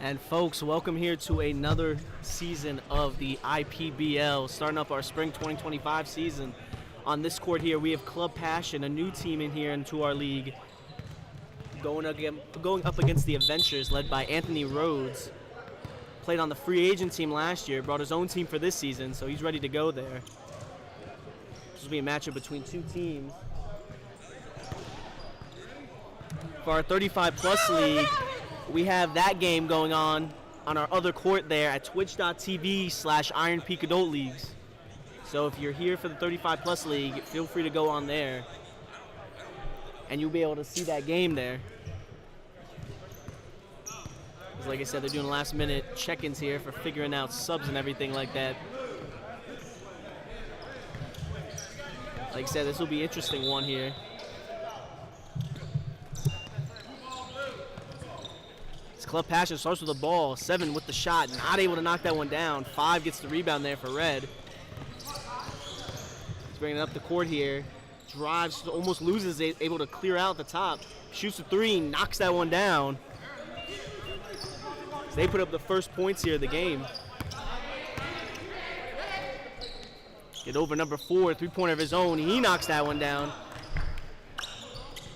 And folks, welcome here to another season of the IPBL, starting up our spring 2025 season. On this court here, we have Club Passion, a new team in here into our league, going up against the Avengers, led by Anthony Rhodes. Played on the free agent team last year, brought his own team for this season, so he's ready to go there. This will be a matchup between two teams. For our 35-plus league, we have that game going on our other court there at twitch.tv/Iron Peak Adult Leagues. So if you're here for the 35-plus league, feel free to go on there, and you'll be able to see that game there. Because like I said, they're doing last-minute check-ins here for figuring out subs and everything like that. Like I said, this will be an interesting one here. Club Passion starts with the ball. 7 with the shot, not able to knock that one down. 5 gets the rebound there for Red. He's bringing it up the court here. Drives, almost loses, able to clear out the top. Shoots a 3, knocks that one down. So they put up the first points here of the game. Get over number 4, three-pointer of his own. He knocks that one down.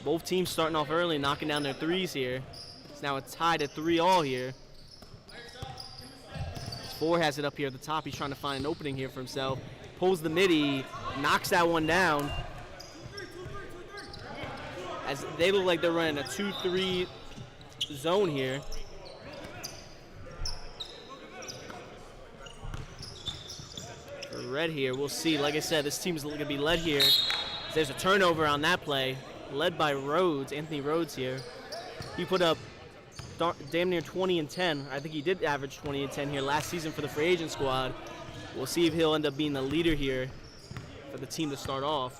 Both teams starting off early, knocking down their threes here. It's now a tie to 3-all here. 4 has it up here at the top. He's trying to find an opening here for himself. Pulls the midi, knocks that one down. As they look like they're running a 2-3 zone here. For Red here, we'll see. Like I said, this team's going to be led here. There's a turnover on that play, led by Rhodes, Anthony Rhodes here. He put up damn near 20 and 10. I think he did average 20 and 10 here last season for the free agent squad. We'll see if he'll end up being the leader here for the team to start off.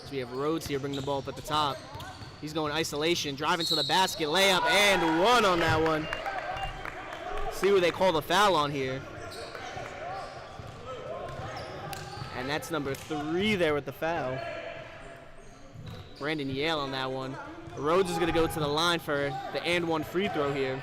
So we have Rhodes here bringing the ball up at the top. He's going isolation, driving to the basket, layup, and 1 on that one. See who they call the foul on here. And that's number 3 there with the foul. Brandon Yale on that one. Rhodes is going to go to the line for the and 1 free throw here.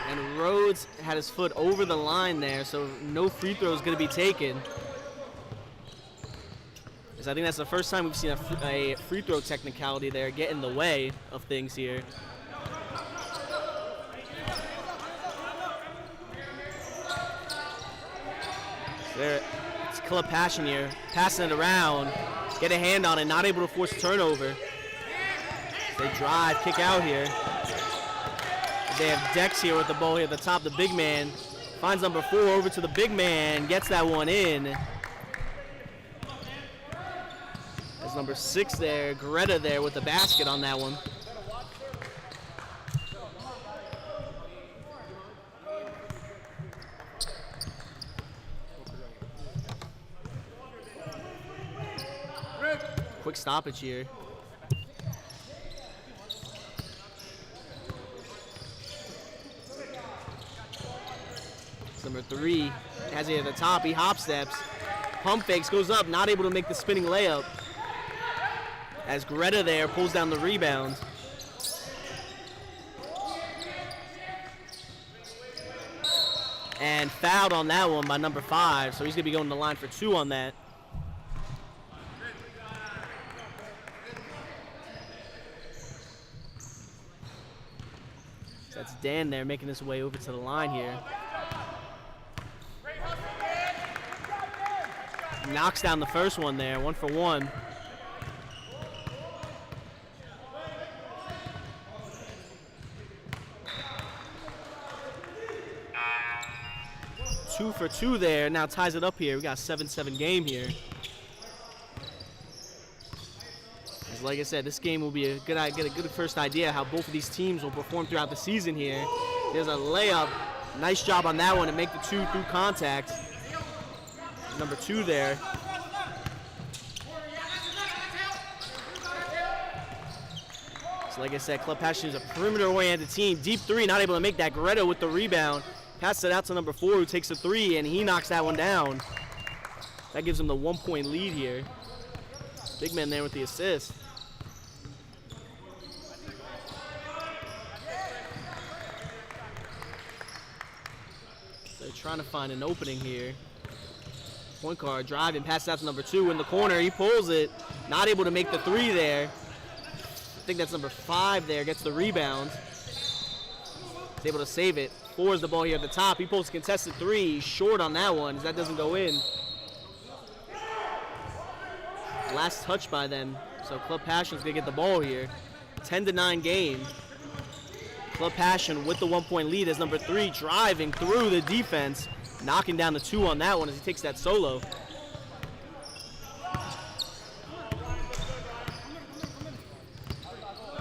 And Rhodes had his foot over the line there, so no free throw is going to be taken. Because I think that's the first time we've seen a free throw technicality there get in the way of things here. There, it's Club Passion here, passing it around, get a hand on it, not able to force a turnover. They drive, kick out here. They have Dex here with the ball here at the top. The big man finds number 4 over to the big man, gets that one in. There's number 6 there, Greta there with the basket on that one. Quick stoppage here. Number 3 has it at the top. He hop steps, pump fakes, goes up, not able to make the spinning layup. As Greta there pulls down the rebound. And fouled on that one by number 5, so he's going to be going to the line for 2 on that. That's Dan there making his way over to the line here. Knocks down the first one there, 1 for 1. Two for 2 there, now ties it up here. We got a 7-7 game here. Like I said, this game will be a good first idea how both of these teams will perform throughout the season here. There's a layup. Nice job on that one to make the 2 through contact. Number 2 there. So like I said, Club Passion is a perimeter-oriented team. Deep 3, not able to make that. Greta with the rebound. Passes it out to number 4, who takes a 3, and he knocks that one down. That gives him the 1-point lead here. Big man there with the assist. They're trying to find an opening here. Point guard driving, passes out to number 2 in the corner. He pulls it, not able to make the 3 there. I think that's number 5 there, gets the rebound. He's able to save it. 4 is the ball here at the top. He pulls a contested 3. He's short on that one as that doesn't go in. Last touch by them. So Club Passion's gonna get the ball here. 10-9 game. Club Passion with the 1-point lead as number 3 driving through the defense, knocking down the 2 on that one as he takes that solo.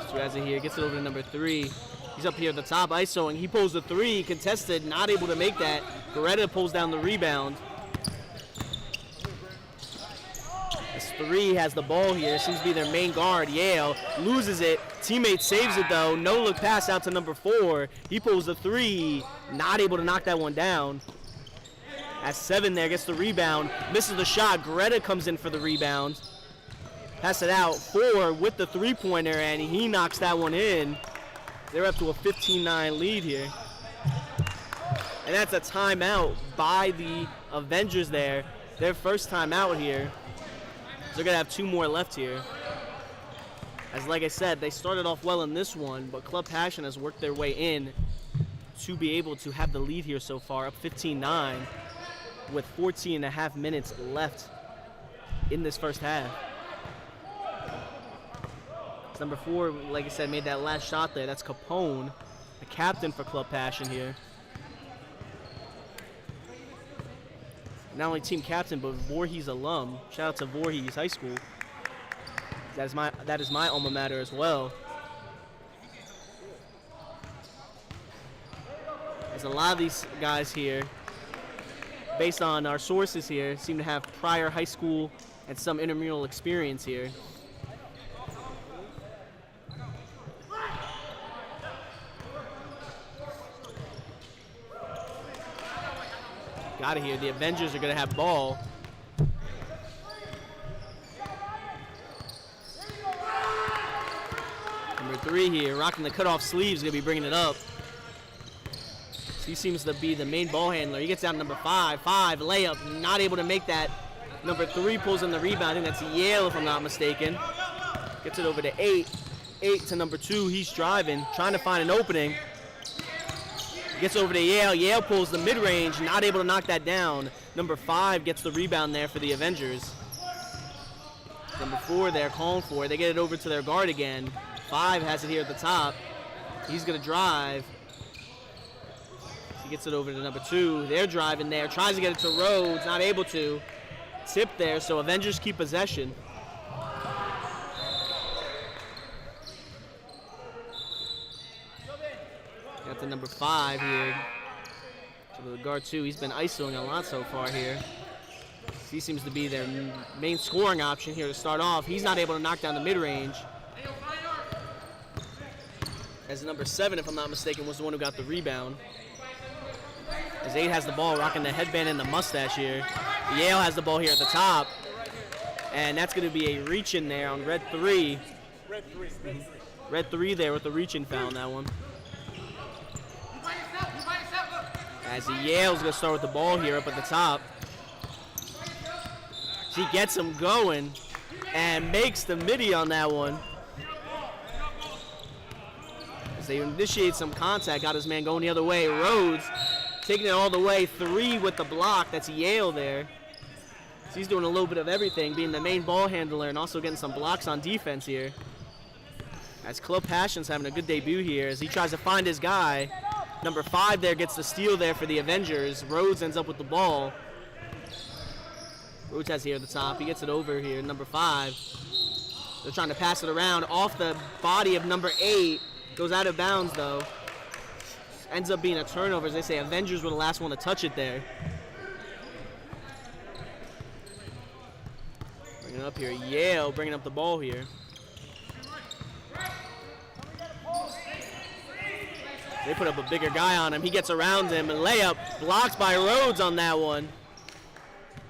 So has it here, gets it over to number 3. He's up here at the top, isoing. He pulls the 3, contested, not able to make that. Beretta pulls down the rebound. This 3 has the ball here. Seems to be their main guard, Yale. Loses it. Teammate saves it, though. No look pass out to number 4. He pulls the 3, not able to knock that one down. At 7 there, gets the rebound. Misses the shot. Greta comes in for the rebound. Pass it out. 4 with the 3-pointer, and he knocks that one in. They're up to a 15-9 lead here. And that's a timeout by the Avengers there. Their first timeout here. So they're going to have 2 more left here. As like I said, they started off well in this one, but Club Passion has worked their way in to be able to have the lead here so far, up 15-9 with 14.5 minutes left in this first half. Number 4, like I said, made that last shot there. That's Capone, the captain for Club Passion here. Not only team captain, but Voorhees alum. Shout out to Voorhees High School. That is my alma mater as well. There's a lot of these guys here, based on our sources here, seem to have prior high school and some intramural experience here. Got it here. The Avengers are going to have ball. Number 3 here, rocking the cutoff sleeves, going to be bringing it up. So he seems to be the main ball handler. He gets down to number 5. 5, layup, not able to make that. Number 3 pulls in the rebound. I think that's Yale, if I'm not mistaken. Gets it over to 8. 8 to number 2. He's driving, trying to find an opening. Gets over to Yale. Yale pulls the mid-range, not able to knock that down. Number 5 gets the rebound there for the Avengers. Number 4 there calling for it. They get it over to their guard again. 5 has it here at the top. He's going to drive. He gets it over to number 2. They're driving there. Tries to get it to Rhodes. Not able to. Tip there, so Avengers keep possession. Got the number 5 here. So the guard 2, he's been isoing a lot so far here. He seems to be their main scoring option here to start off. He's not able to knock down the mid-range. As number 7, if I'm not mistaken, was the one who got the rebound. As 8 has the ball, rocking the headband and the mustache here. Yale has the ball here at the top. And that's going to be a reach in there on red 3. Red 3 there with the reach-in foul on that one. As Yale's going to start with the ball here up at the top. She gets him going and makes the midi on that one. As they initiate some contact, got his man going the other way. Rhodes taking it all the way. 3 with the block. That's Yale there. So he's doing a little bit of everything, being the main ball handler and also getting some blocks on defense here. As Club Passion's having a good debut here as he tries to find his guy. Number 5 there gets the steal there for the Avengers. Rhodes ends up with the ball. Rhodes has here at the top. He gets it over here, number 5. They're trying to pass it around off the body of number 8. Goes out of bounds, though. Ends up being a turnover. As they say, Avengers were the last one to touch it there. Bringing it up here. Yale bringing up the ball here. They put up a bigger guy on him. He gets around him, and layup blocked by Rhodes on that one.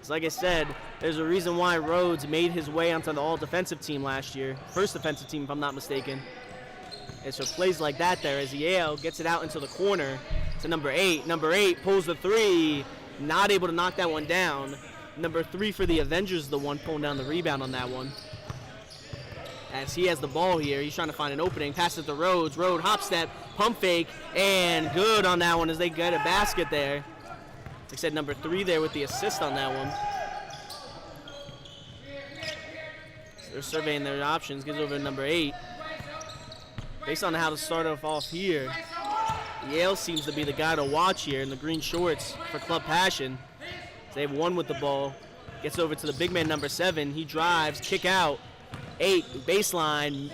So like I said, there's a reason why Rhodes made his way onto the all-defensive team last year. First defensive team, if I'm not mistaken. And so plays like that there as Yale gets it out into the corner to number 8. Number 8 pulls the 3, not able to knock that one down. Number 3 for the Avengers, the one pulling down the rebound on that one. As he has the ball here, he's trying to find an opening, passes to Rhodes. Rhodes hop step, pump fake, and good on that one as they get a basket there. Like I said, number 3 there with the assist on that one. So they're surveying their options, gives over to number 8. Based on how to start off here, Yale seems to be the guy to watch here in the green shorts for Club Passion. So they have 1 with the ball. Gets over to the big man, number 7. He drives, kick out. 8, baseline,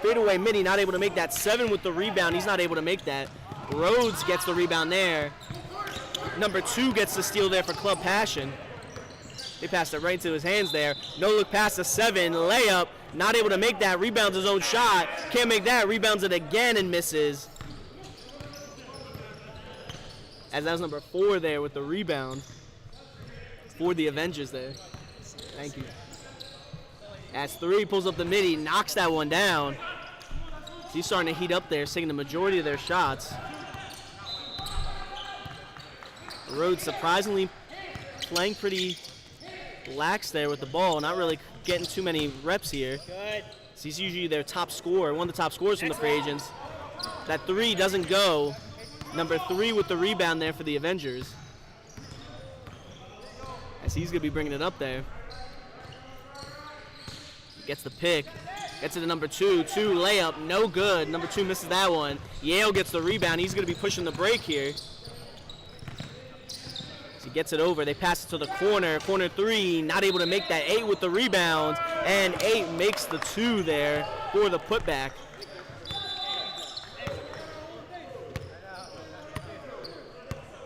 fadeaway midi, not able to make that. 7 with the rebound, he's not able to make that. Rhodes gets the rebound there. Number 2 gets the steal there for Club Passion. They passed it right into his hands there. No look past the 7, layup, not able to make that. Rebounds his own shot, can't make that. Rebounds it again and misses. As that was number 4 there with the rebound for the Avengers there. Thank you. As 3 pulls up the midi, knocks that one down. So he's starting to heat up there, taking the majority of their shots. Rhodes surprisingly playing pretty lax there with the ball, not really getting too many reps here. Good. So he's usually their top scorer, one of the top scorers from the free agents. That 3 doesn't go. Number 3 with the rebound there for the Avengers. As he's going to be bringing it up there. Gets the pick. Gets it to number 2. 2 layup, no good. Number 2 misses that one. Yale gets the rebound. He's going to be pushing the break here. So he gets it over. They pass it to the corner. Corner 3, not able to make that. 8 with the rebound. And 8 makes the 2 there for the putback.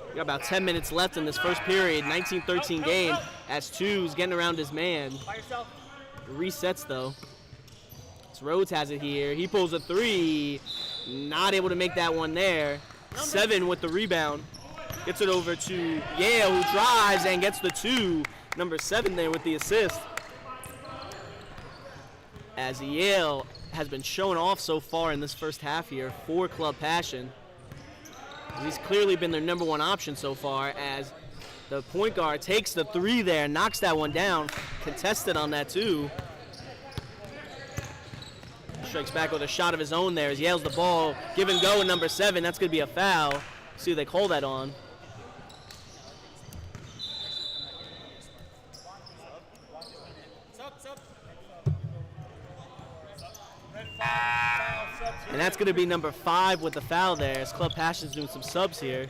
We got about 10 minutes left in this first period. 19-13 game as 2's getting around his man. Resets though. So Rhodes has it here. He pulls a 3. Not able to make that one there. 7 with the rebound. Gets it over to Yale, who drives and gets the 2. Number 7 there with the assist. As Yale has been showing off so far in this first half here for Club Passion. He's clearly been their number 1 option so far as the point guard takes the 3 there, knocks that one down, contested on that too. Strikes back with a shot of his own there as Yale's the ball. Give and go with number 7, that's going to be a foul. See who they call that on. And that's going to be number 5 with the foul there as Club Passion's doing some subs here.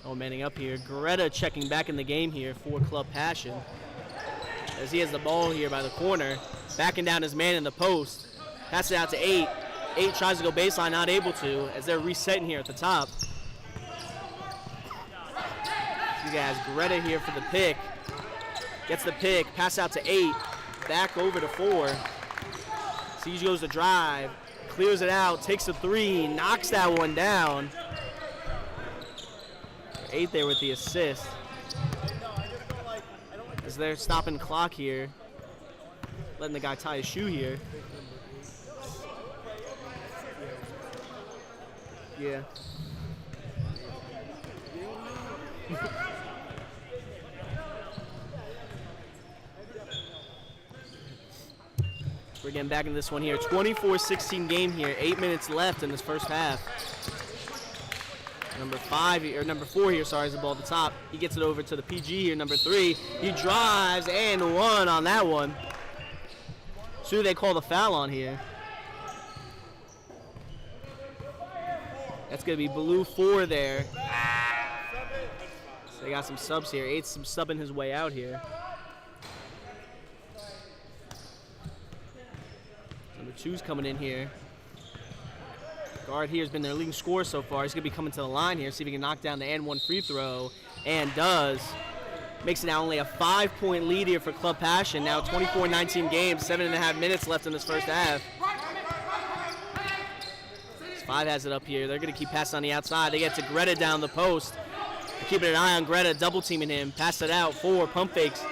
Oh, manning up here. Greta checking back in the game here for Club Passion. As he has the ball here by the corner. Backing down his man in the post. Passes it out to 8. 8 tries to go baseline, not able to, as they're resetting here at the top. You guys, Greta here for the pick. Gets the pick, pass out to 8. Back over to 4. Siege goes to drive. Clears it out, takes a 3, knocks that one down. 8 there with the assist. As they're stopping the clock here. Letting the guy tie his shoe here. Yeah. We're getting back into this one here. 24-16 game here. 8 minutes left in this first half. Number 4 here, sorry, is the ball at the top. He gets it over to the PG here, number 3. He drives and 1 on that one. So who they call the foul on here? That's going to be blue 4 there. So they got some subs here. 8's some subbing his way out here. Number 2's coming in here. Guard here has been their leading scorer so far. He's going to be coming to the line here, see if he can knock down the and 1 free throw, and does. Makes it now only a 5-point lead here for Club Passion. Now 24-19 game, 7.5 minutes left in this first half. Five has it up here. They're going to keep passing on the outside. They get to Greta down the post. They're keeping an eye on Greta, double teaming him. Pass it out. 4, pump fakes.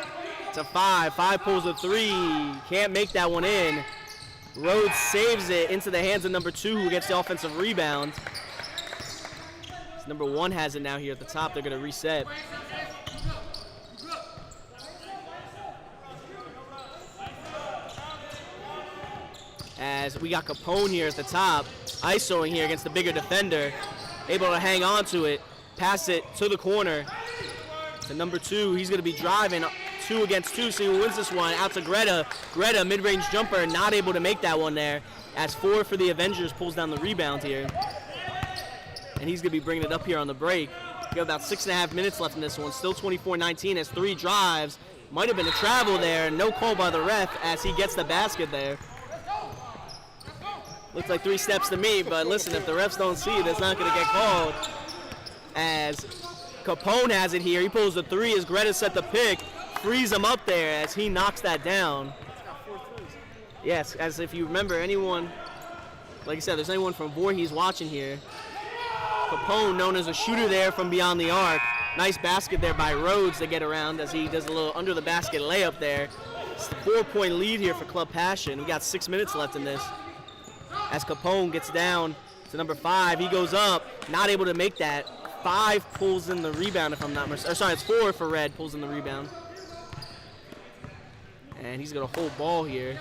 It's a 5. 5 pulls a 3. Can't make that one in. Rhodes saves it into the hands of number 2, who gets the offensive rebound. So number 1 has it now here at the top. They're going to reset. As we got Capone here at the top, ISOing here against the bigger defender, able to hang on to it, pass it to the corner to number 2. He's going to be driving 2 against 2, see who wins this one. Out to Greta. Greta, mid-range jumper, not able to make that one there. As 4 for the Avengers pulls down the rebound here. And he's going to be bringing it up here on the break. We got about 6.5 minutes left in this one. Still 24-19 as 3 drives. Might have been a travel there. No call by the ref as he gets the basket there. Looks like 3 steps to me, but listen, if the refs don't see it, it's not going to get called. As Capone has it here. He pulls the 3 as Greta set the pick. Frees him up there as he knocks that down. Yes, as if you remember anyone, like I said, there's anyone from Voorhees watching here. Capone, known as a shooter there from beyond the arc. Nice basket there by Rhodes to get around as he does a little under the basket layup there. It's a 4-point lead here for Club Passion. We got 6 minutes left in this. As Capone gets down to number 5, he goes up, not able to make that. 5 pulls in the rebound, if I'm not mistaken. Sorry, it's 4 for Red, pulls in the rebound. And he's going to hold ball here.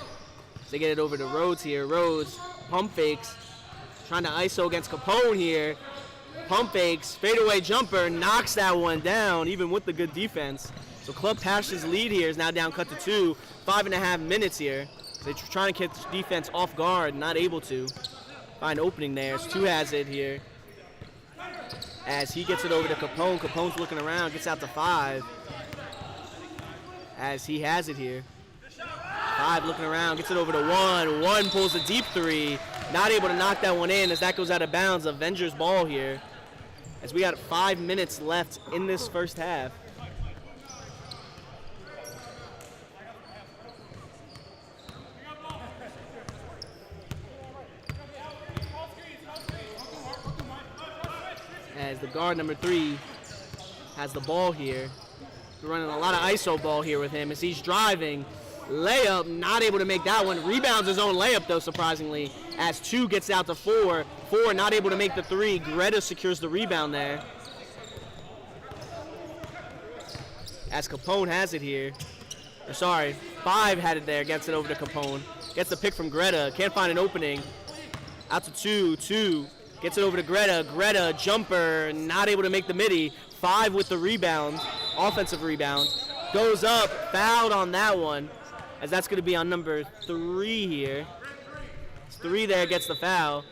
They get it over to Rhodes here. Rhodes, pump fakes, trying to ISO against Capone here. Pump fakes, fadeaway jumper, knocks that one down, even with the good defense. So Club Passion's lead here is now down cut to 2. 5.5 minutes here. They're trying to catch defense off guard, not able to. Find an opening there. 2 has it here. As he gets it over to Capone. Capone's looking around, gets out to 5. As he has it here. 5 looking around, gets it over to 1. 1 pulls a deep 3. Not able to knock that one in as that goes out of bounds. Avengers ball here. As we got 5 minutes left in this first half. As the guard number 3 has the ball here. We're running a lot of ISO ball here with him as he's driving. Layup, not able to make that one. Rebounds his own layup though, surprisingly. As 2 gets out to 4. 4 not able to make the 3. Greta secures the rebound there. As Capone has it here. Or sorry, 5 had it there, gets it over to Capone. Gets the pick from Greta, can't find an opening. Out to 2. 2 gets it over to Greta. Greta, jumper, not able to make the midi. 5 with the rebound, offensive rebound. Goes up, fouled on that one, as that's going to be on number 3 here. It's 3 there, gets the foul.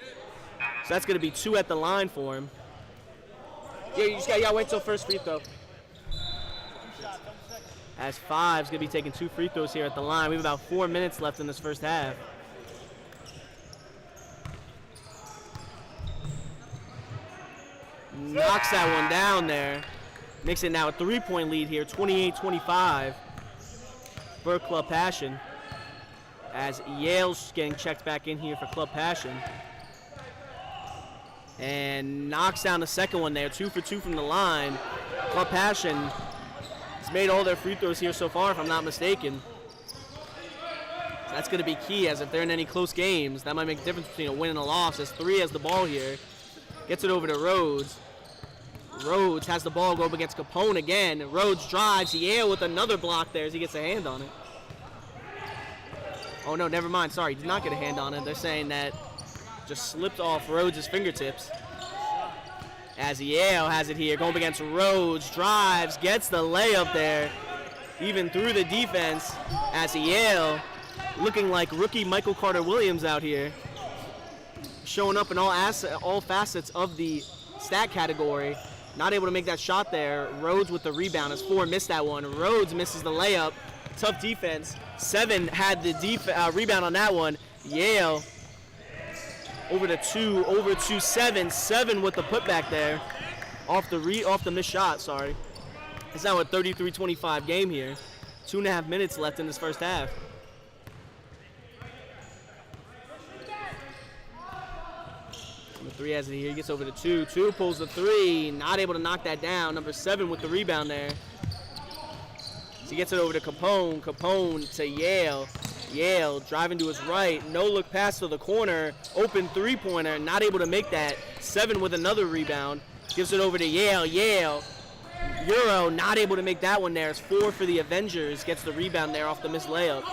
So that's going to be 2 at the line for him. Yeah, you just got to wait till first free throw. As 5's going to be taking 2 free throws here at the line. We have about 4 minutes left in this first half. Knocks that one down there. Makes it now a 3-point lead here, 28-25 for Club Passion. As Yale's getting checked back in here for Club Passion. And knocks down the second one there, 2 for 2 from the line. Club Passion has made all their free throws here so far, if I'm not mistaken. So that's going to be key, as if they're in any close games, that might make a difference between a win and a loss. As 3 has the ball here. Gets it over to Rhodes. Rhodes has the ball go up against Capone again. Rhodes drives. Yale with another block there as he gets a hand on it. Oh, no, never mind. Sorry, he did not get a hand on it. They're saying that just slipped off Rhodes' fingertips. As Yale has it here, going up against Rhodes. Drives, gets the layup there. Even through the defense. As Yale looking like rookie Michael Carter-Williams out here. Showing up in all facets of the stat category. Not able to make that shot there. Rhodes with the rebound as 4 missed that one. Rhodes misses the layup. Tough defense. 7 had the rebound on that one. Yale over to 2, over to 7. 7 with the putback there. Off the missed shot, sorry. It's now a 33-25 game here. 2.5 minutes left in this first half. Number 3 has it here. He gets over to 2. 2 pulls the 3. Not able to knock that down. Number 7 with the rebound there. So he gets it over to Capone. Capone to Yale. Yale driving to his right. No look pass to the corner. Open three-pointer. Not able to make that. 7 with another rebound. Gives it over to Yale. Yale. Euro not able to make that one there. It's 4 for the Avengers. Gets the rebound there off the missed layup.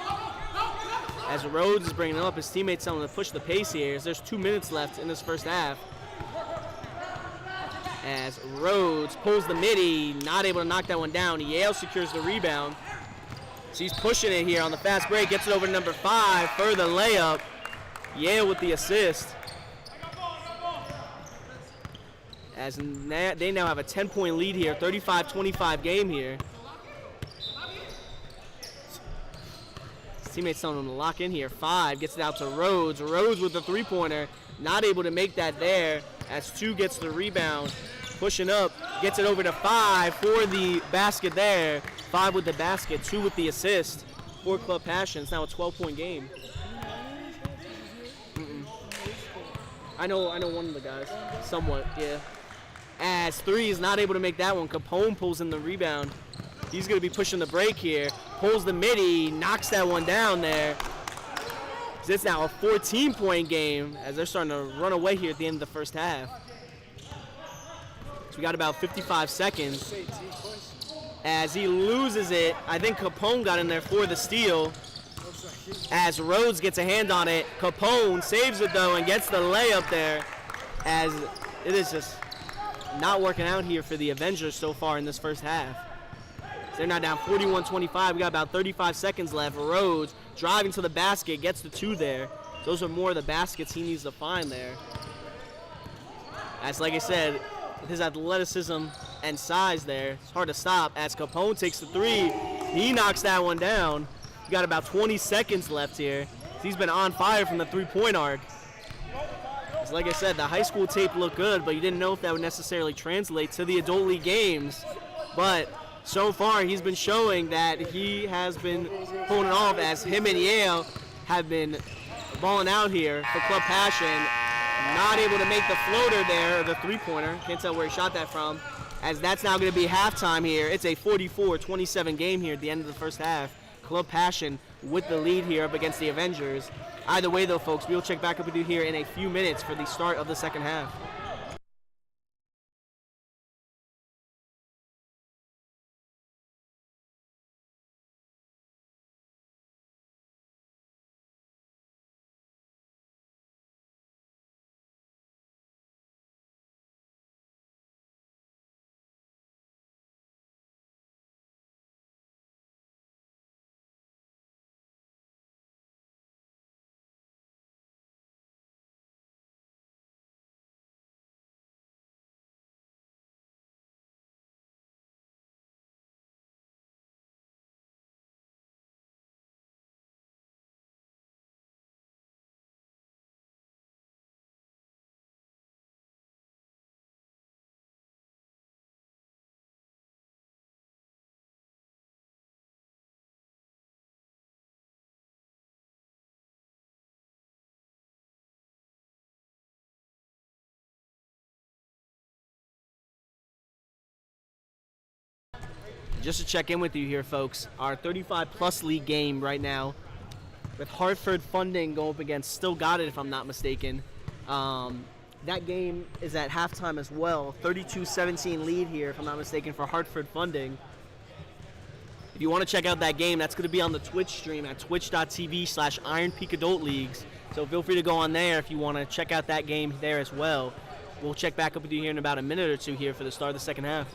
As Rhodes is bringing it up, his teammates telling him to push the pace here as there's 2 minutes left in this first half. As Rhodes pulls the midi, not able to knock that one down. Yale secures the rebound. So he's pushing it here on the fast break. Gets it over to number 5 for the layup. Yale with the assist. As they now have a 10-point lead here, 35-25 game here. His teammates telling him to lock in here. 5 gets it out to Rhodes. Rhodes with the three-pointer, not able to make that there. As 2 gets the rebound, pushing up, gets it over to 5 for the basket there. 5 with the basket, 2 with the assist for Club Passion. It's now a 12-point game. I know one of the guys, somewhat, yeah. As 3 is not able to make that one. Capone pulls in the rebound. He's going to be pushing the break here. Pulls the midi, knocks that one down there. It's now a 14-point game as they're starting to run away here at the end of the first half. So we got about 55 seconds. As he loses it, I think Capone got in there for the steal. As Rhodes gets a hand on it, Capone saves it though and gets the layup there. As it is just not working out here for the Avengers so far in this first half. So they're now down 41-25. We got about 35 seconds left. Rhodes driving to the basket, gets the 2 there. Those are more of the baskets he needs to find there. As like I said, with his athleticism and size there, it's hard to stop. As Capone takes the 3, he knocks that one down. We got about 20 seconds left here. He's been on fire from the 3-point arc. Like I said, the high school tape looked good, but you didn't know if that would necessarily translate to the adult league games. But so far, he's been showing that he has been pulling it off as him and Yale have been balling out here for Club Passion. Not able to make the floater there, the three-pointer. Can't tell where he shot that from, as that's now going to be halftime here. It's a 44-27 game here at the end of the first half. Club Passion with the lead here up against the Avengers. Either way, though, folks, we'll check back up with you here in a few minutes for the start of the second half. Just to check in with you here, folks, our 35-plus league game right now with Hartford Funding going up against Still Got It, if I'm not mistaken. That game is at halftime as well. 32-17 lead here, if I'm not mistaken, for Hartford Funding. If you want to check out that game, that's going to be on the Twitch stream at twitch.tv/Iron Peak Adult Leagues. So feel free to go on there if you want to check out that game there as well. We'll check back up with you here in about a minute or two here for the start of the second half.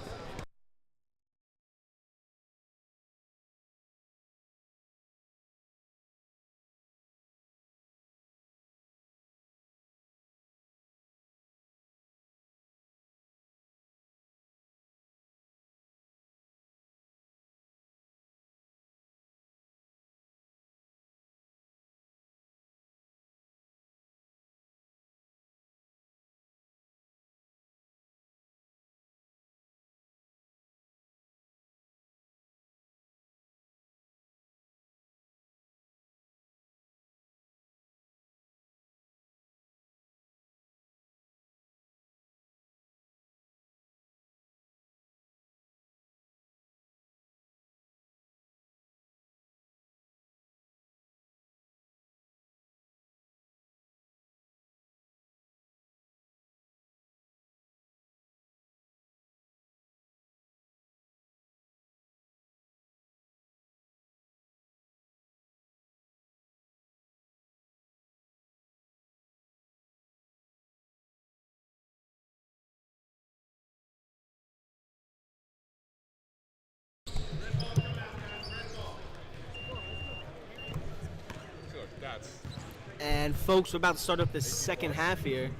And folks, we're about to start up the second half here.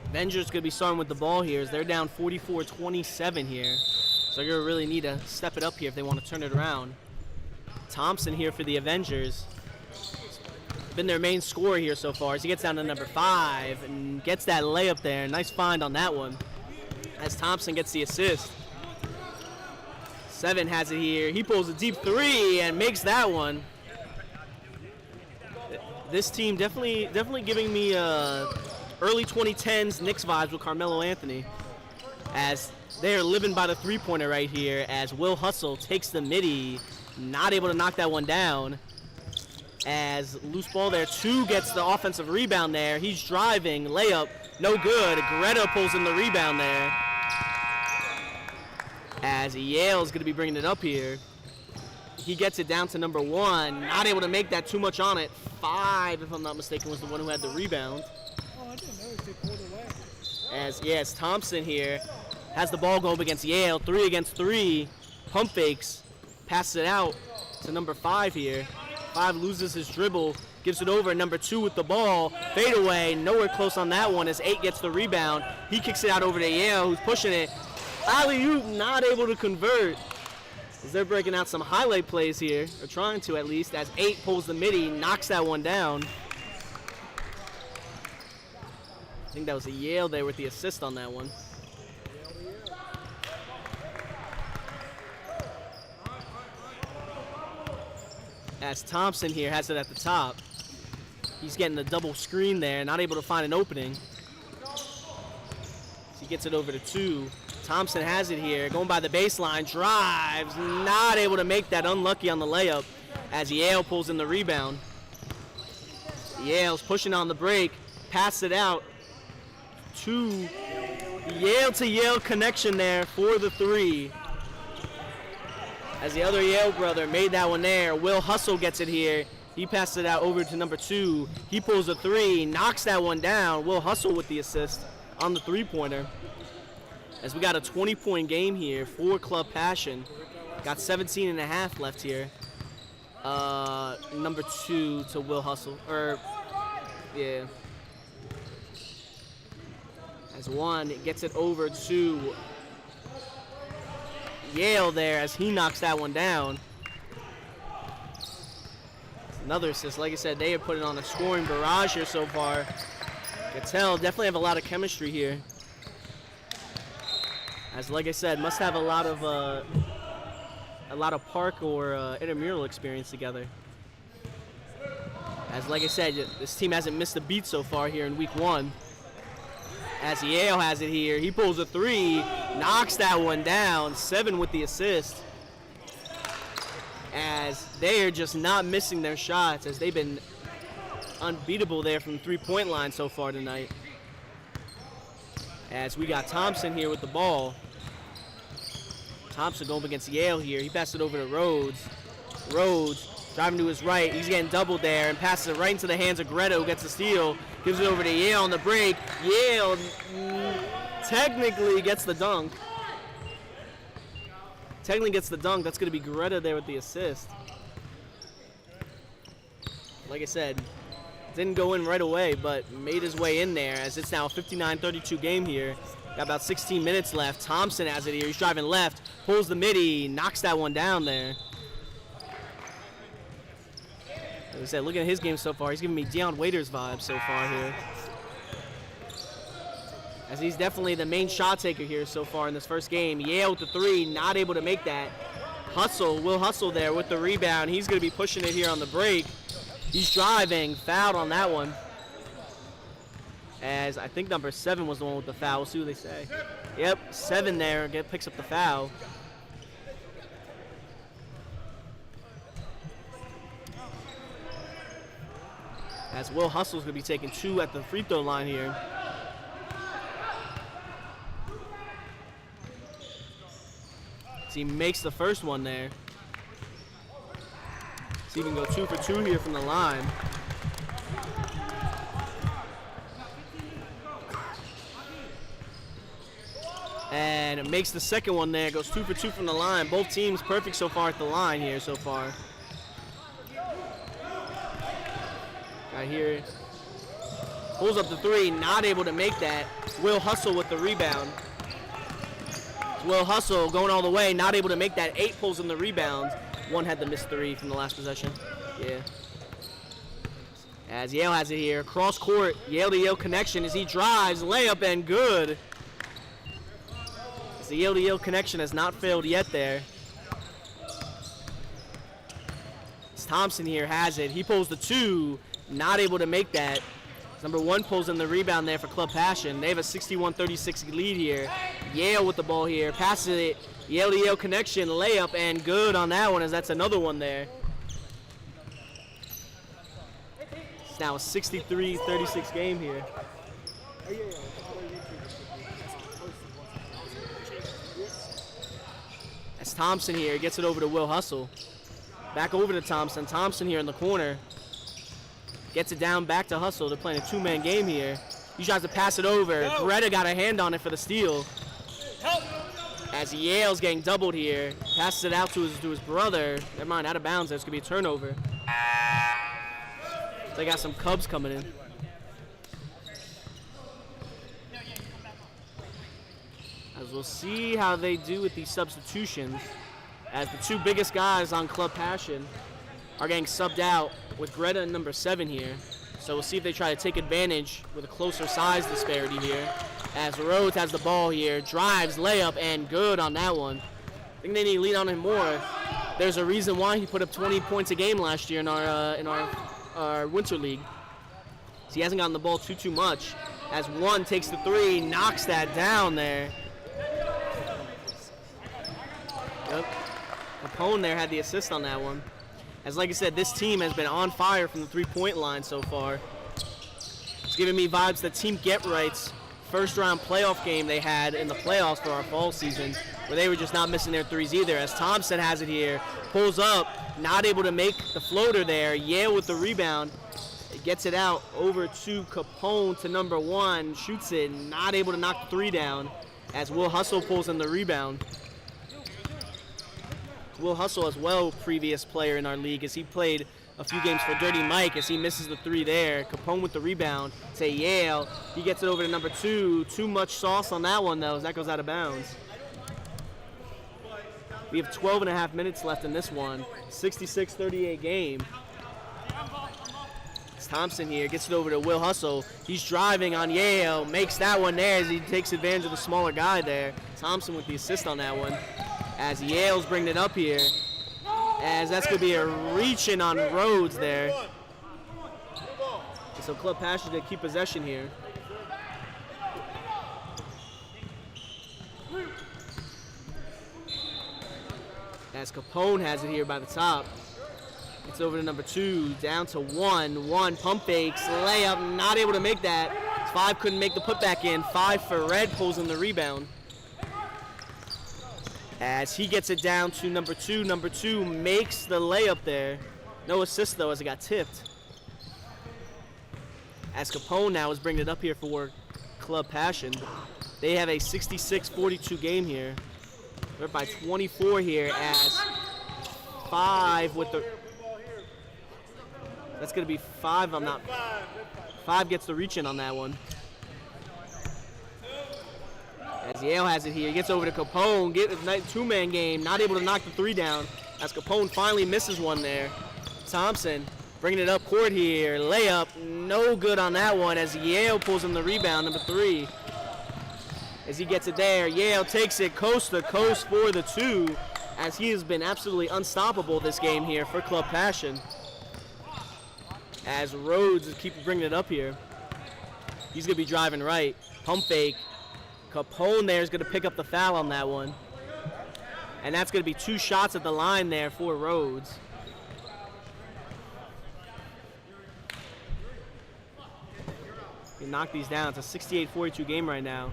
Avengers going to be starting with the ball here as they're down 44-27 here. So they're going to really need to step it up here if they want to turn it around. Thompson here for the Avengers. Been their main scorer here so far as he gets down to number 5 and gets that layup there. Nice find on that one as Thompson gets the assist. 7 has it here. He pulls a deep 3 and makes that one. This team definitely giving me early 2010s Knicks vibes with Carmelo Anthony, as they are living by the three-pointer right here. As Will Hustle takes the midi, not able to knock that one down. As loose ball there, 2 gets the offensive rebound there. He's driving, layup, no good. Greta pulls in the rebound there. As Yale's going to be bringing it up here. He gets it down to number 1. Not able to make that, too much on it. 5, if I'm not mistaken, was the one who had the rebound. Oh, I didn't notice they pulled away. As Thompson here has the ball go up against Yale. 3 against 3. Pump fakes. Passes it out to number 5 here. 5 loses his dribble. Gives it over. Number 2 with the ball. Fade away. Nowhere close on that one as 8 gets the rebound. He kicks it out over to Yale, who's pushing it. Alley-oop, not able to convert. As they're breaking out some highlight plays here, or trying to at least, as 8 pulls the midi, knocks that one down. I think that was a Yale there with the assist on that one. As Thompson here has it at the top. He's getting the double screen there, not able to find an opening. So he gets it over to 2. Thompson has it here, going by the baseline, drives, not able to make that, unlucky on the layup as Yale pulls in the rebound. Yale's pushing on the break, pass it out to Yale connection there for the 3. As the other Yale brother made that one there. Will Hustle gets it here. He passes it out over to number 2. He pulls a 3, knocks that one down. Will Hustle with the assist on the three-pointer. As we got a 20-point game here for Club Passion. Got 17 and a half left here. Number 2 to Will Hustle. Yeah. As 1 gets it over to Yale there as he knocks that one down. Another assist. Like I said, they are putting on a scoring barrage here so far. Cattell definitely have a lot of chemistry here. As like I said, must have a lot of park or intramural experience together. As like I said, this team hasn't missed a beat so far here in week 1. As Yale has it here, he pulls a 3, knocks that one down. 7 with the assist. As they are just not missing their shots, as they've been unbeatable there from the three-point line so far tonight. As we got Thompson here with the ball. Thompson going up against Yale here. He passes it over to Rhodes. Rhodes driving to his right. He's getting doubled there and passes it right into the hands of Greta, who gets the steal. Gives it over to Yale on the break. Yale technically gets the dunk. Technically gets the dunk. That's going to be Greta there with the assist. Like I said, didn't go in right away, but made his way in there as it's now a 59-32 game here. Got about 16 minutes left. Thompson has it here. He's driving left, pulls the midi, knocks that one down there. Like I said, looking at his game so far, he's giving me Deion Waiters vibes so far here. As he's definitely the main shot taker here so far in this first game. Yale with the 3, not able to make that. Will Hustle there with the rebound. He's going to be pushing it here on the break. He's driving, fouled on that one. As I think number 7 was the one with the foul. We'll see what they say. Yep, 7 there, picks up the foul. As Will Hustle's going to be taking 2 at the free throw line here. So he makes the first one there. So he can go 2 for 2 here from the line. And it makes the second one there. Goes 2 for 2 from the line. Both teams perfect so far at the line here so far. right here. Pulls up the three, not able to make that. Will Hustle with the rebound. Will Hustle going all the way, not able to make that. 8 pulls in the rebound. One had the missed three from the last possession. Yeah. As Yale has it here. Cross court, Yale to Yale connection as he drives. Layup and good. As the Yale to Yale connection has not failed yet there. As Thompson here has it. He pulls the 2, not able to make that. Number 1 pulls in the rebound there for Club Passion. They have a 61-36 lead here. Yale with the ball here. Passes it. Yale to Yale connection. Layup and good on that one as that's another one there. It's now a 63-36 game here. As Thompson here gets it over to Will Hustle. Back over to Thompson. Thompson here in the corner. Gets it down back to Hustle. They're playing a 2-man game here. He tries to pass it over. Greta got a hand on it for the steal. As Yale's getting doubled here. Passes it out to his brother. Never mind, out of bounds. There's going to be a turnover. They got some Cubs coming in. As we'll see how they do with these substitutions. As the 2 biggest guys on Club Passion are getting subbed out with Greta and number 7 here. So we'll see if they try to take advantage with a closer size disparity here. As Rhodes has the ball here, drives, layup, and good on that one. I think they need to lean on him more. There's a reason why he put up 20 points a game last year in our Winter League. So he hasn't gotten the ball too much. As 1 takes the 3, knocks that down there. Yep. Capone there had the assist on that one. As like I said, this team has been on fire from the 3-point line so far. It's giving me vibes that Team Get Right's first round playoff game they had in the playoffs for our fall season, where they were just not missing their threes either. As Thompson has it here, pulls up, not able to make the floater there. Yale with the rebound. It gets it out over to Capone to number 1, shoots it, not able to knock the 3 down. As Will Hustle pulls in the rebound. Will Hustle as well, previous player in our league, as he played a few games for Dirty Mike as he misses the 3 there. Capone with the rebound to Yale. He gets it over to number 2. Too much sauce on that one, though, as that goes out of bounds. We have 12.5 minutes left in this one. 66-38 game. It's Thompson here, gets it over to Will Hustle. He's driving on Yale, makes that one there as he takes advantage of the smaller guy there. Thompson with the assist on that one. As Yale's bringing it up here. As that's going to be a reaching on Rhodes there. So Club Passion to keep possession here. As Capone has it here by the top. It's over to number 2, down to 1. 1 pump fakes, layup, not able to make that. 5 couldn't make the putback in. 5 for Red, pulls in the rebound. As he gets it down to number 2. Number 2 makes the layup there. No assist, though, as it got tipped. As Capone now is bringing it up here for Club Passion. They have a 66-42 game here. They're by 24 here as 5 with the... That's going to be 5. 5 gets the reach in on that one. As Yale has it here, he gets over to Capone, get a 2-man game, not able to knock the 3 down. As Capone finally misses one there. Thompson bringing it up court here, layup, no good on that one as Yale pulls in the rebound, number 3. As he gets it there, Yale takes it coast to coast for the 2, as he has been absolutely unstoppable this game here for Club Passion. As Rhodes keeps bringing it up here. He's going to be driving right, pump fake. Capone there is going to pick up the foul on that one. And that's going to be 2 shots at the line there for Rhodes. He knocked these down. It's a 68-42 game right now.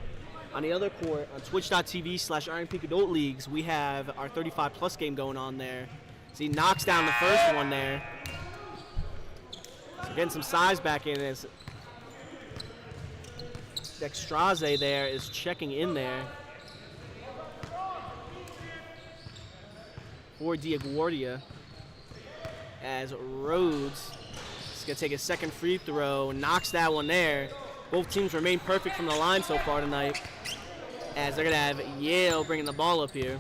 On the other court, on twitch.tv/Iron Peak Adult Leagues, we have our 35-plus game going on there. So he knocks down the first one there. So getting some size back in as Dextraze there is checking in there for DiGuardia as Rhodes He's going to take his second free throw, knocks that one there. Both teams remain perfect from the line so far tonight, as they're going to have Yale bringing the ball up here.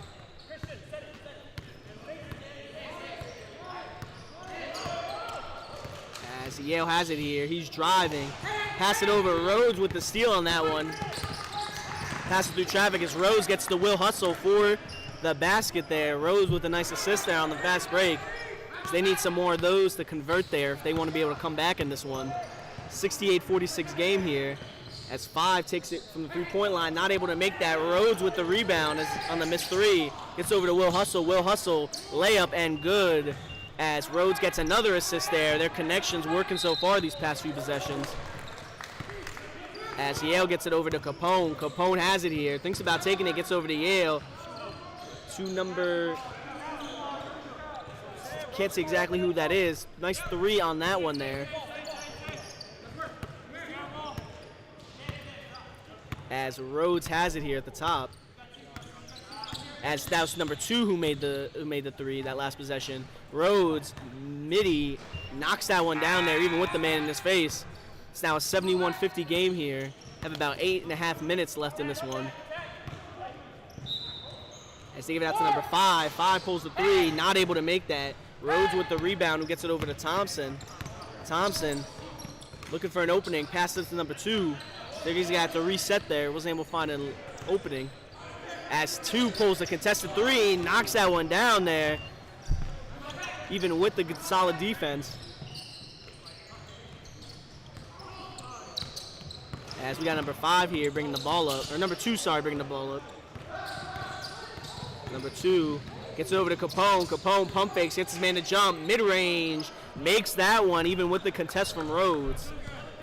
As Yale has it here, he's driving. Pass it over, Rhodes with the steal on that one. Pass it through traffic as Rhodes gets the Will Hustle for the basket there. Rhodes with a nice assist there on the fast break. So they need some more of those to convert there if they want to be able to come back in this one. 68-46 game here as Five takes it from the three-point line, not able to make that. Rhodes with the rebound on the missed three. Gets over to Will Hustle. Will Hustle, layup and good as Rhodes gets another assist there. Their connections working so far these past few possessions. As Yale gets it over to Capone. Capone has it here. Thinks about taking it, gets over to Yale. Can't see exactly who that is. Nice three on that one there. As Rhodes has it here at the top. As that was number 2 who made the three that last possession. Rhodes, midi, knocks that one down there even with the man in his face. It's now a 71-50 game here. Have about 8.5 minutes left in this one. As they give it out to number 5. 5 pulls the three, not able to make that. Rhodes with the rebound, who gets it over to Thompson. Thompson looking for an opening, passes to number 2. They're going to have to reset there. Wasn't able to find an opening. As 2 pulls the contested three, knocks that one down there, even with the solid defense. As we got number 5 here bringing the ball up, or number 2, sorry, bringing the ball up. Number 2 gets it over to Capone. Capone pump fakes, gets his man to jump, mid-range, makes that one even with the contest from Rhodes.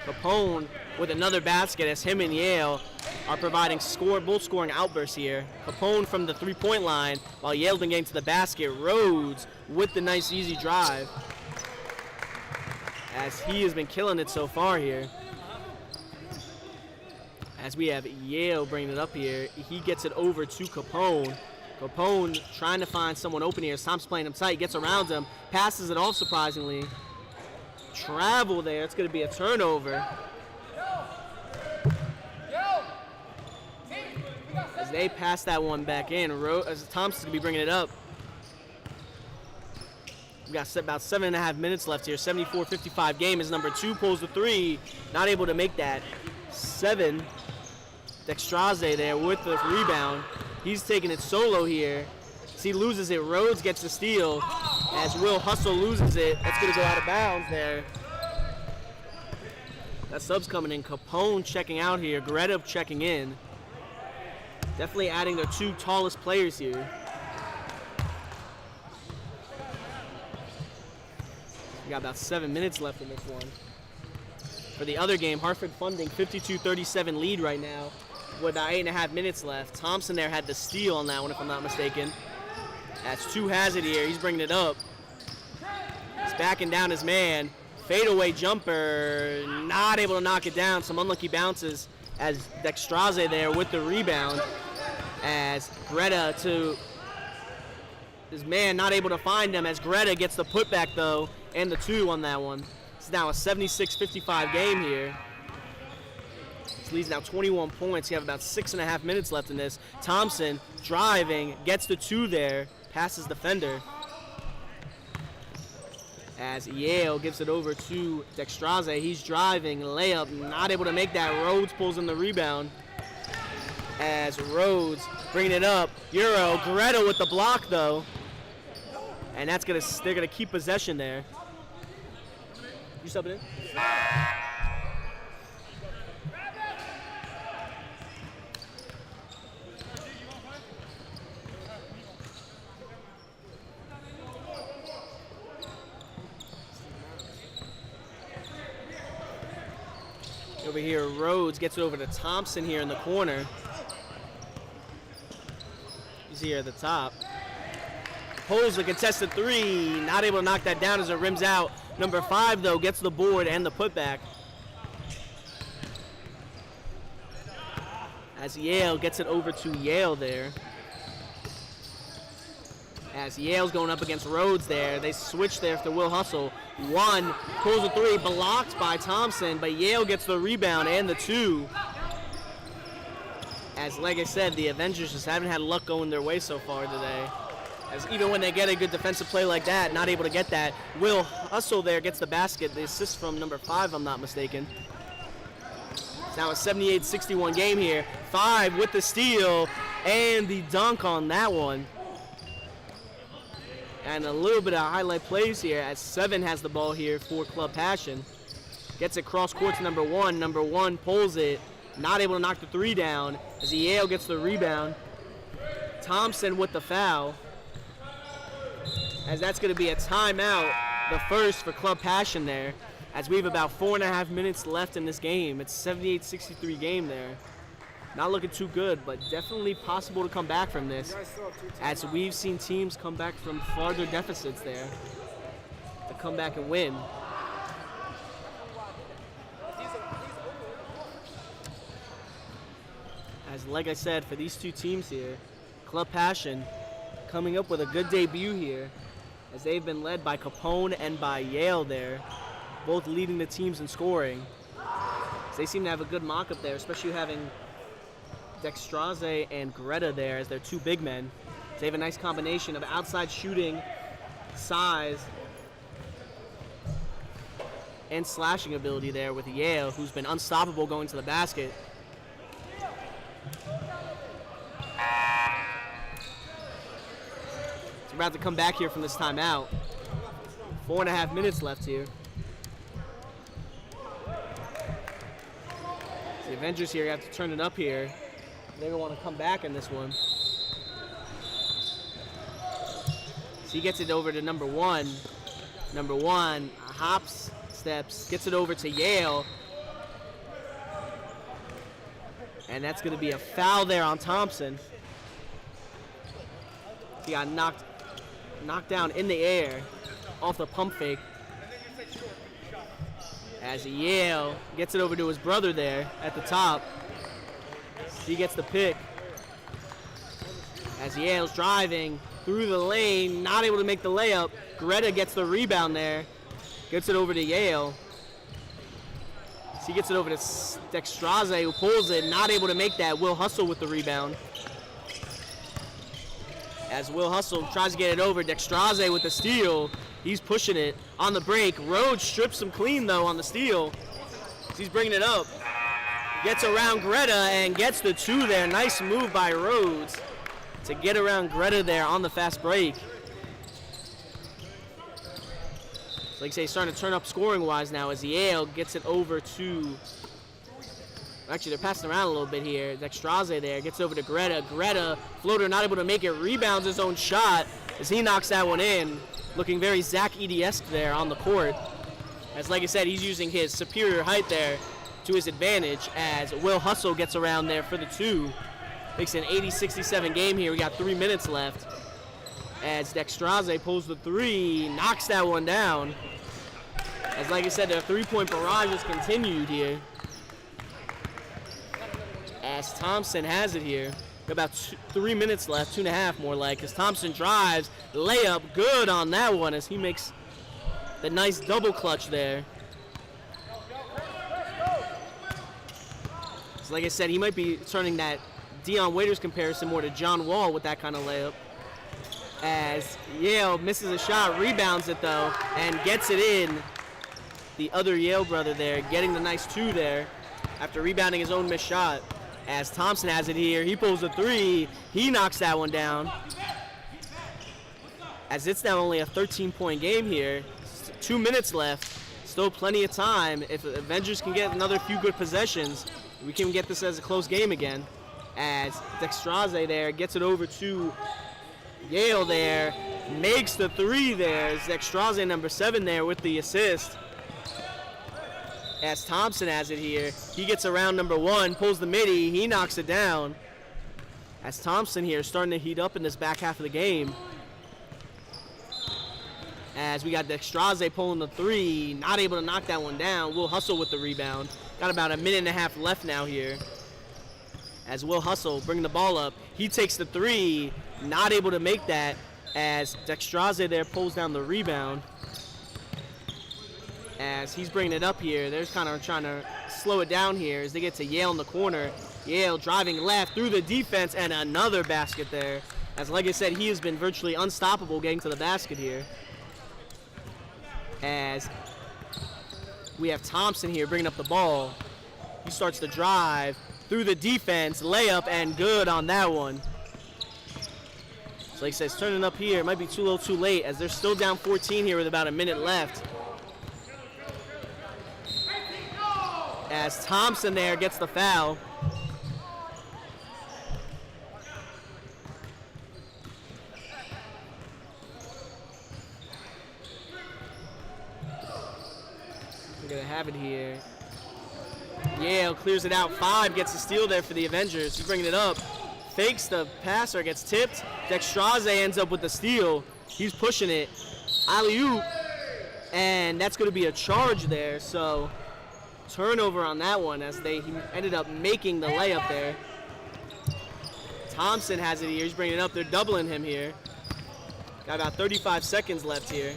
Capone with another basket as him and Yale are providing both scoring outbursts here. Capone from the three-point line while Yale's been getting to the basket. Rhodes with the nice easy drive as he has been killing it so far here. As we have Yale bringing it up here, he gets it over to Capone. Capone trying to find someone open here. Tom's playing him tight, gets around him, passes it off surprisingly. Travel there, it's going to be a turnover. As they pass that one back in, as Thompson's going to be bringing it up. We got about 7.5 minutes left here. 74-55 game as number 2 pulls the three, not able to make that. 7, Dextraze there with the rebound. He's taking it solo here. As he loses it, Rhodes gets the steal. As Will Hustle loses it, that's going to go out of bounds there. That sub's coming in. Capone checking out here. Greta checking in. Definitely adding their 2 tallest players here. We got about 7 minutes left in this one. For the other game, Hartford Funding 52-37 lead right now with about 8.5 minutes left. Thompson there had the steal on that one, if I'm not mistaken. As 2 has it here, he's bringing it up. He's backing down his man. Fadeaway jumper, not able to knock it down. Some unlucky bounces as Dextraze there with the rebound. As Greta to his man, not able to find him. As Greta gets the putback though, and the 2 on that one. It's now a 76-55 game here. This leads now 21 points. You have about 6.5 minutes left in this. Thompson driving, gets the 2 there, passes defender. As Yale gives it over to Dextraze. He's driving, layup, not able to make that. Rhodes pulls in the rebound. As Rhodes bringing it up. Euro, Greta with the block though. And they're gonna keep possession there. You subbing in? Over here, Rhodes gets it over to Thompson here in the corner. He's here at the top. Pulls the contested 3, not able to knock that down as it rims out. Number 5, though, gets the board and the putback. As Yale gets it over to Yale there. As Yale's going up against Rhodes there. They switch there to Will Hustle. One, pulls a three, blocked by Thompson, but Yale gets the rebound and the two. As, like I said, the Avengers just haven't had luck going their way so far today. As even when they get a good defensive play like that, not able to get that. Will Hustle there gets the basket, the assist from number 5, if I'm not mistaken. It's now a 78-61 game here. 5 with the steal and the dunk on that one. And a little bit of highlight plays here as 7 has the ball here for Club Passion. Gets it cross court to number 1. Number 1 pulls it. Not able to knock the 3 down as Yale gets the rebound. Thompson with the foul. As that's going to be a timeout, the first for Club Passion there. As we have about 4.5 minutes left in this game. It's a 78-63 game there. Not looking too good, but definitely possible to come back from this. As we've seen teams come back from farther deficits there to come back and win. As like I said, for these two teams here, Club Passion coming up with a good debut here, as they've been led by Capone and by Yale there, both leading the teams in scoring. So they seem to have a good mock-up there, especially having Dextraze and Greta there as their 2 big men. So they have a nice combination of outside shooting, size, and slashing ability there with Yale, who's been unstoppable going to the basket. So we're about to come back here from this timeout. 4.5 minutes left here. The Avengers here have to turn it up here. They don't want to come back in this one. So he gets it over to number 1. Number 1 hops, steps, gets it over to Yale. And that's going to be a foul there on Thompson. He got knocked down in the air off the pump fake. As Yale gets it over to his brother there at the top. He gets the pick. As Yale's driving through the lane, not able to make the layup. Greta gets the rebound there. Gets it over to Yale. So he gets it over to Dextraze, who pulls it, not able to make that. Will Hustle with the rebound. As Will Hustle tries to get it over, Dextraze with the steal. He's pushing it on the break. Rhodes strips him clean, though, on the steal. So he's bringing it up. Gets around Greta and gets the 2 there. Nice move by Rhodes to get around Greta there on the fast break. So like I say, starting to turn up scoring-wise now as Yale gets it over to... Actually, they're passing around a little bit here. Dextraze there gets over to Greta. Greta, floater, not able to make it. Rebounds his own shot as he knocks that one in. Looking very Zach Edey-esque there on the court. As like I said, he's using his superior height there to his advantage as Will Hustle gets around there for the 2. Makes an 80-67 game here. We got 3 minutes left. As Dextraze pulls the 3, knocks that one down. As like I said, the 3-point barrage is continued here. As Thompson has it here. About 3 minutes left, 2.5 more like, as Thompson drives, layup, good on that one as he makes the nice double clutch there. So like I said, he might be turning that Dion Waiters comparison more to John Wall with that kind of layup. As Yale misses a shot, rebounds it though, and gets it in. The other Yale brother there, getting the nice 2 there after rebounding his own missed shot. As Thompson has it here, he pulls a 3, he knocks that one down. As it's now only a 13-point game here, 2 minutes left, still plenty of time. If the Avengers can get another few good possessions, we can get this as a close game again. As Dextraze there gets it over to Yale there, makes the 3 there. Dextraze number 7 there with the assist. As Thompson has it here, he gets around number 1, pulls the midi, he knocks it down. As Thompson here starting to heat up in this back half of the game. As we got Dextraze pulling the 3, not able to knock that one down. Will Hustle with the rebound. Got about 1.5 minutes left now here. As Will Hustle bringing the ball up, he takes the 3, not able to make that. as Dextraze there pulls down the rebound. As he's bringing it up here, they're kind of trying to slow it down here as they get to Yale in the corner. Yale driving left through the defense, and another basket there. As like I said, he has been virtually unstoppable getting to the basket here. As we have Thompson here bringing up the ball. He starts to drive through the defense, layup, and good on that one. So like I said, it's turning up here. It might be too little too late as they're still down 14 here with about a minute left. As Thompson there gets the foul. We're going to have it here. Yale clears it out. 5 gets the steal there for the Avengers. He's bringing it up. Fakes the passer, gets tipped. Dextraze ends up with the steal. He's pushing it. Alley-oop. And that's going to be a charge there. So turnover on that one as he ended up making the layup there. Thompson has it here. He's bringing it up. They're doubling him here. Got about 35 seconds left here.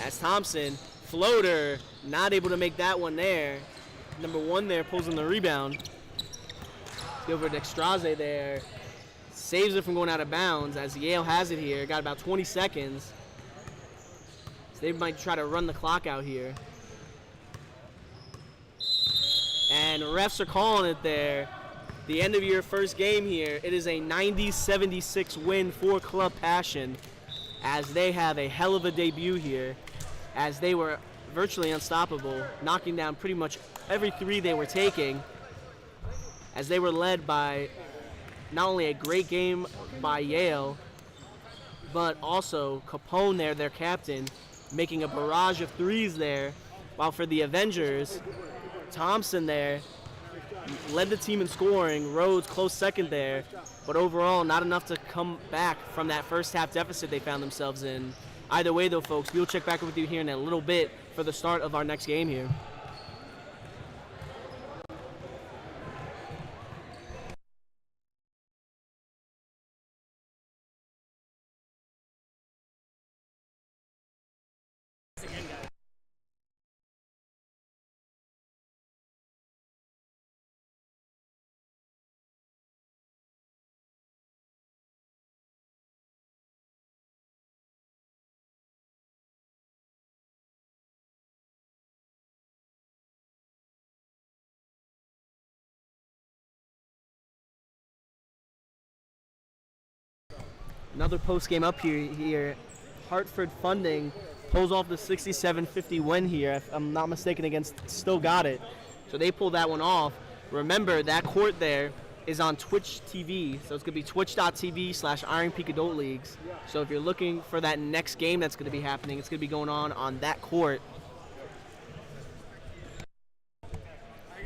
As Thompson, floater, not able to make that one there. Number 1 there pulls in the rebound. Go over Dextraze there. Saves it from going out of bounds as Yale has it here. Got about 20 seconds. So they might try to run the clock out here. And refs are calling it there. The end of your first game here. It is a 90-76 win for Club Passion as they have a hell of a debut here as they were virtually unstoppable, knocking down pretty much every 3 they were taking as they were led by not only a great game by Yale, but also Capone there, their captain, making a barrage of 3s there, while for the Avengers, Thompson there led the team in scoring. Rhodes close second there, but overall not enough to come back from that first half deficit they found themselves in. Either way though, folks, we'll check back with you here in a little bit for the start of our next game here. Another post game up here. Hartford Funding pulls off the 67-50 win here, if I'm not mistaken, against Still Got It. So they pull that one off. Remember, that court there is on Twitch TV, so it's going to be twitch.tv/Iron Peak Adult Leagues. So if you're looking for that next game that's going to be happening, it's going to be going on that court,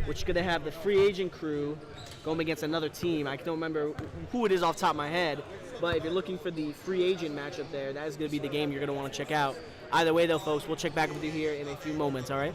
which is going to have the free agent crew going against another team. I don't remember who it is off the top of my head, but if you're looking for the free agent matchup there, that is going to be the game you're going to want to check out. Either way, though, folks, we'll check back with you here in a few moments, all right?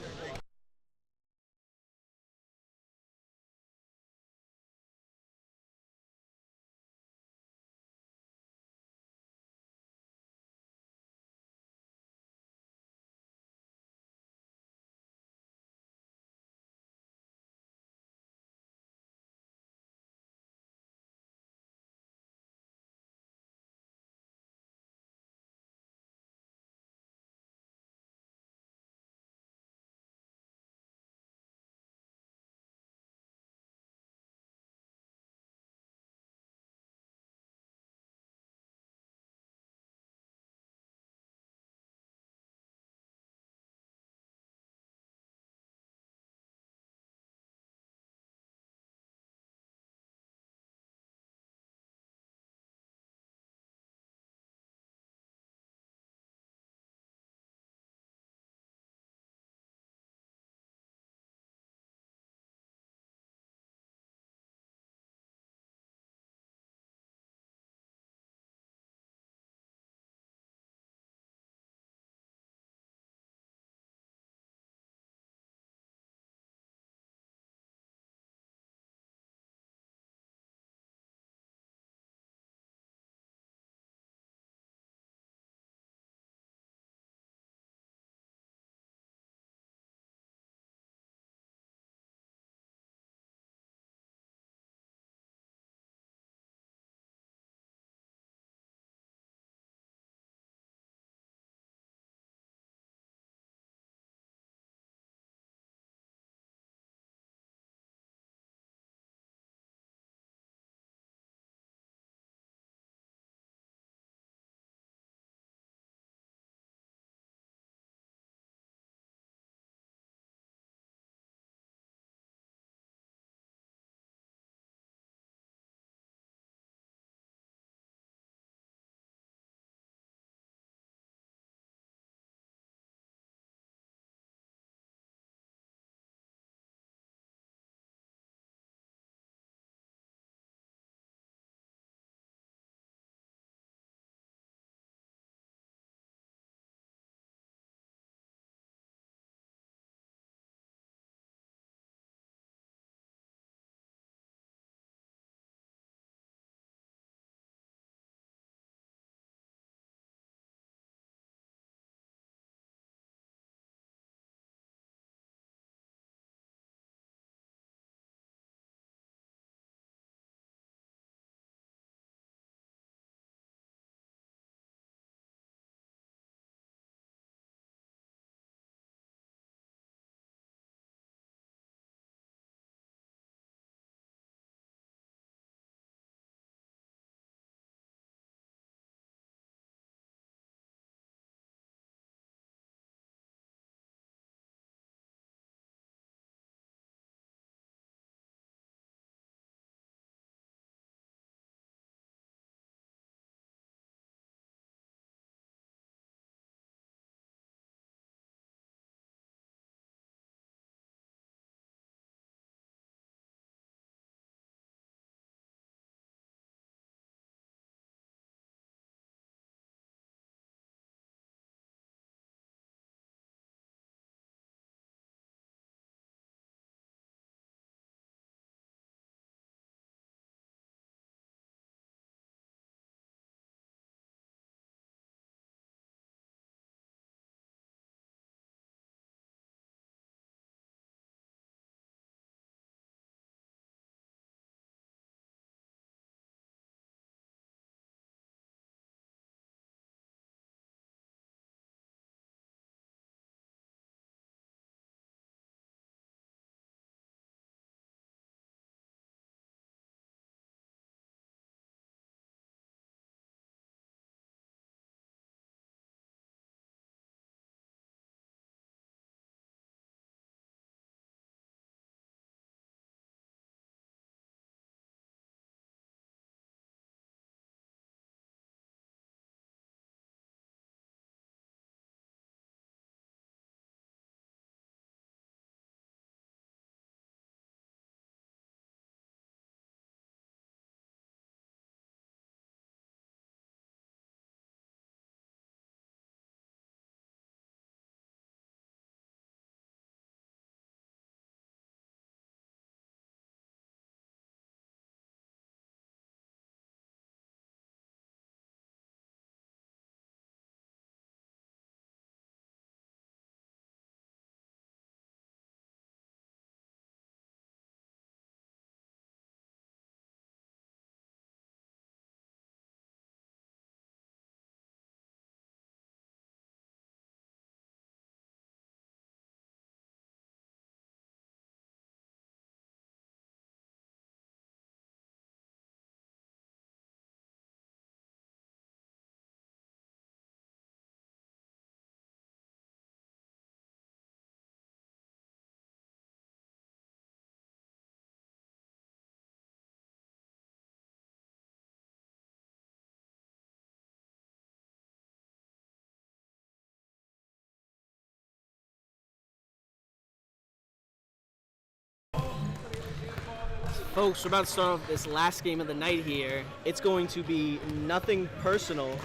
Folks, we're about to start off this last game of the night here. It's going to be nothing personal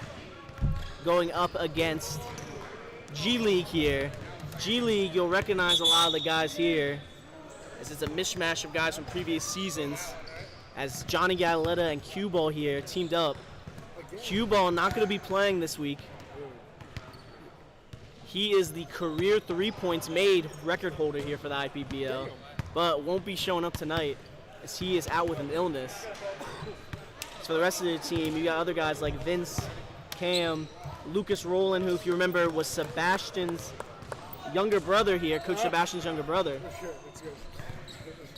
going up against G League here. G League, you'll recognize a lot of the guys here, as it's a mishmash of guys from previous seasons, as Johnny Galetta and Cue Ball here teamed up. Cue Ball not going to be playing this week. He is the career 3 points made record holder here for the IPBL, but won't be showing up tonight as he is out with an illness. So the rest of the team, you got other guys like Vince, Cam, Lucas Rowland, who, if you remember, was Sebastian's younger brother here, Coach Sebastian's younger brother.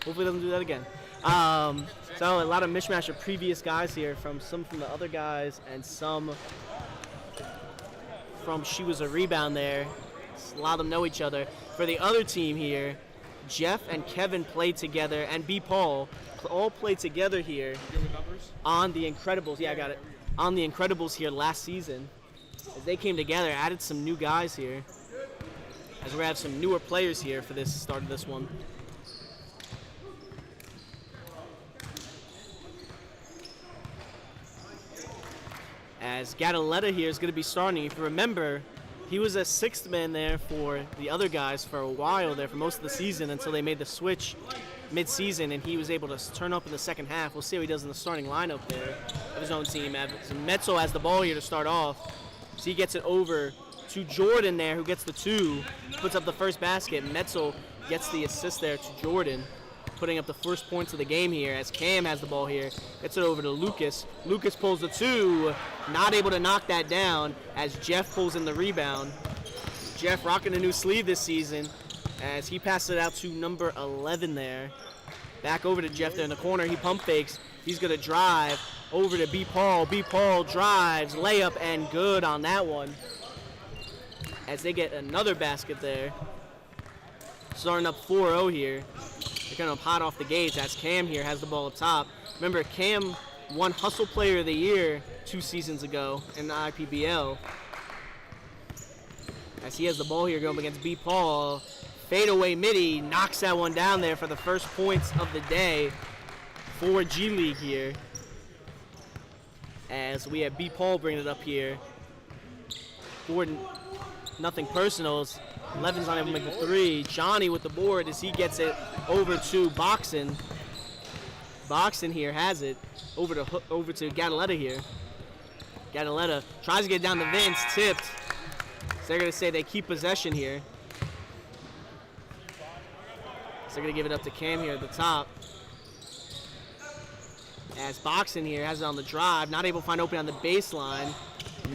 Hopefully doesn't do that again. So a lot of mishmash of previous guys here, some from the other guys and some from She Was a Rebound there. A lot of them know each other. For the other team here, Jeff and Kevin played together, and B. Paul all played together here on the Incredibles. Yeah, I got it. On the Incredibles here last season. As they came together, added some new guys here. As we have some newer players here for this start of this one. As Gadaletta here is going to be starting. If you remember, he was a sixth man there for the other guys for a while there, for most of the season, until they made the switch mid-season, and he was able to turn up in the second half. We'll see how he does in the starting lineup there of his own team. So Metzel has the ball here to start off. So he gets it over to Jordan there, who gets the 2, puts up the first basket. Metzel gets the assist there to Jordan, putting up the first points of the game here as Cam has the ball here. Gets it over to Lucas. Lucas pulls the 2, not able to knock that down as Jeff pulls in the rebound. Jeff rocking a new sleeve this season as he passes it out to number 11 there. Back over to Jeff there in the corner. He pump fakes. He's going to drive over to B. Paul. B. Paul drives, layup, and good on that one. As they get another basket there. Starting up 4-0 here. They're kind of hot off the gates as Cam here has the ball up top. Remember, Cam won Hustle Player of the Year 2 seasons ago in the IPBL. As he has the ball here going up against B. Paul. Fadeaway midi, knocks that one down there for the first points of the day for G League here. As we have B. Paul bringing it up here. Gordon, nothing personals. 11's not able to make the 3. Johnny with the board as he gets it over to Boxen. Boxen here has it over to Gadaletta here. Gadaletta tries to get down to Vince, tipped. So they're going to say they keep possession here. So they're going to give it up to Cam here at the top. As Boxen here has it on the drive, not able to find open on the baseline.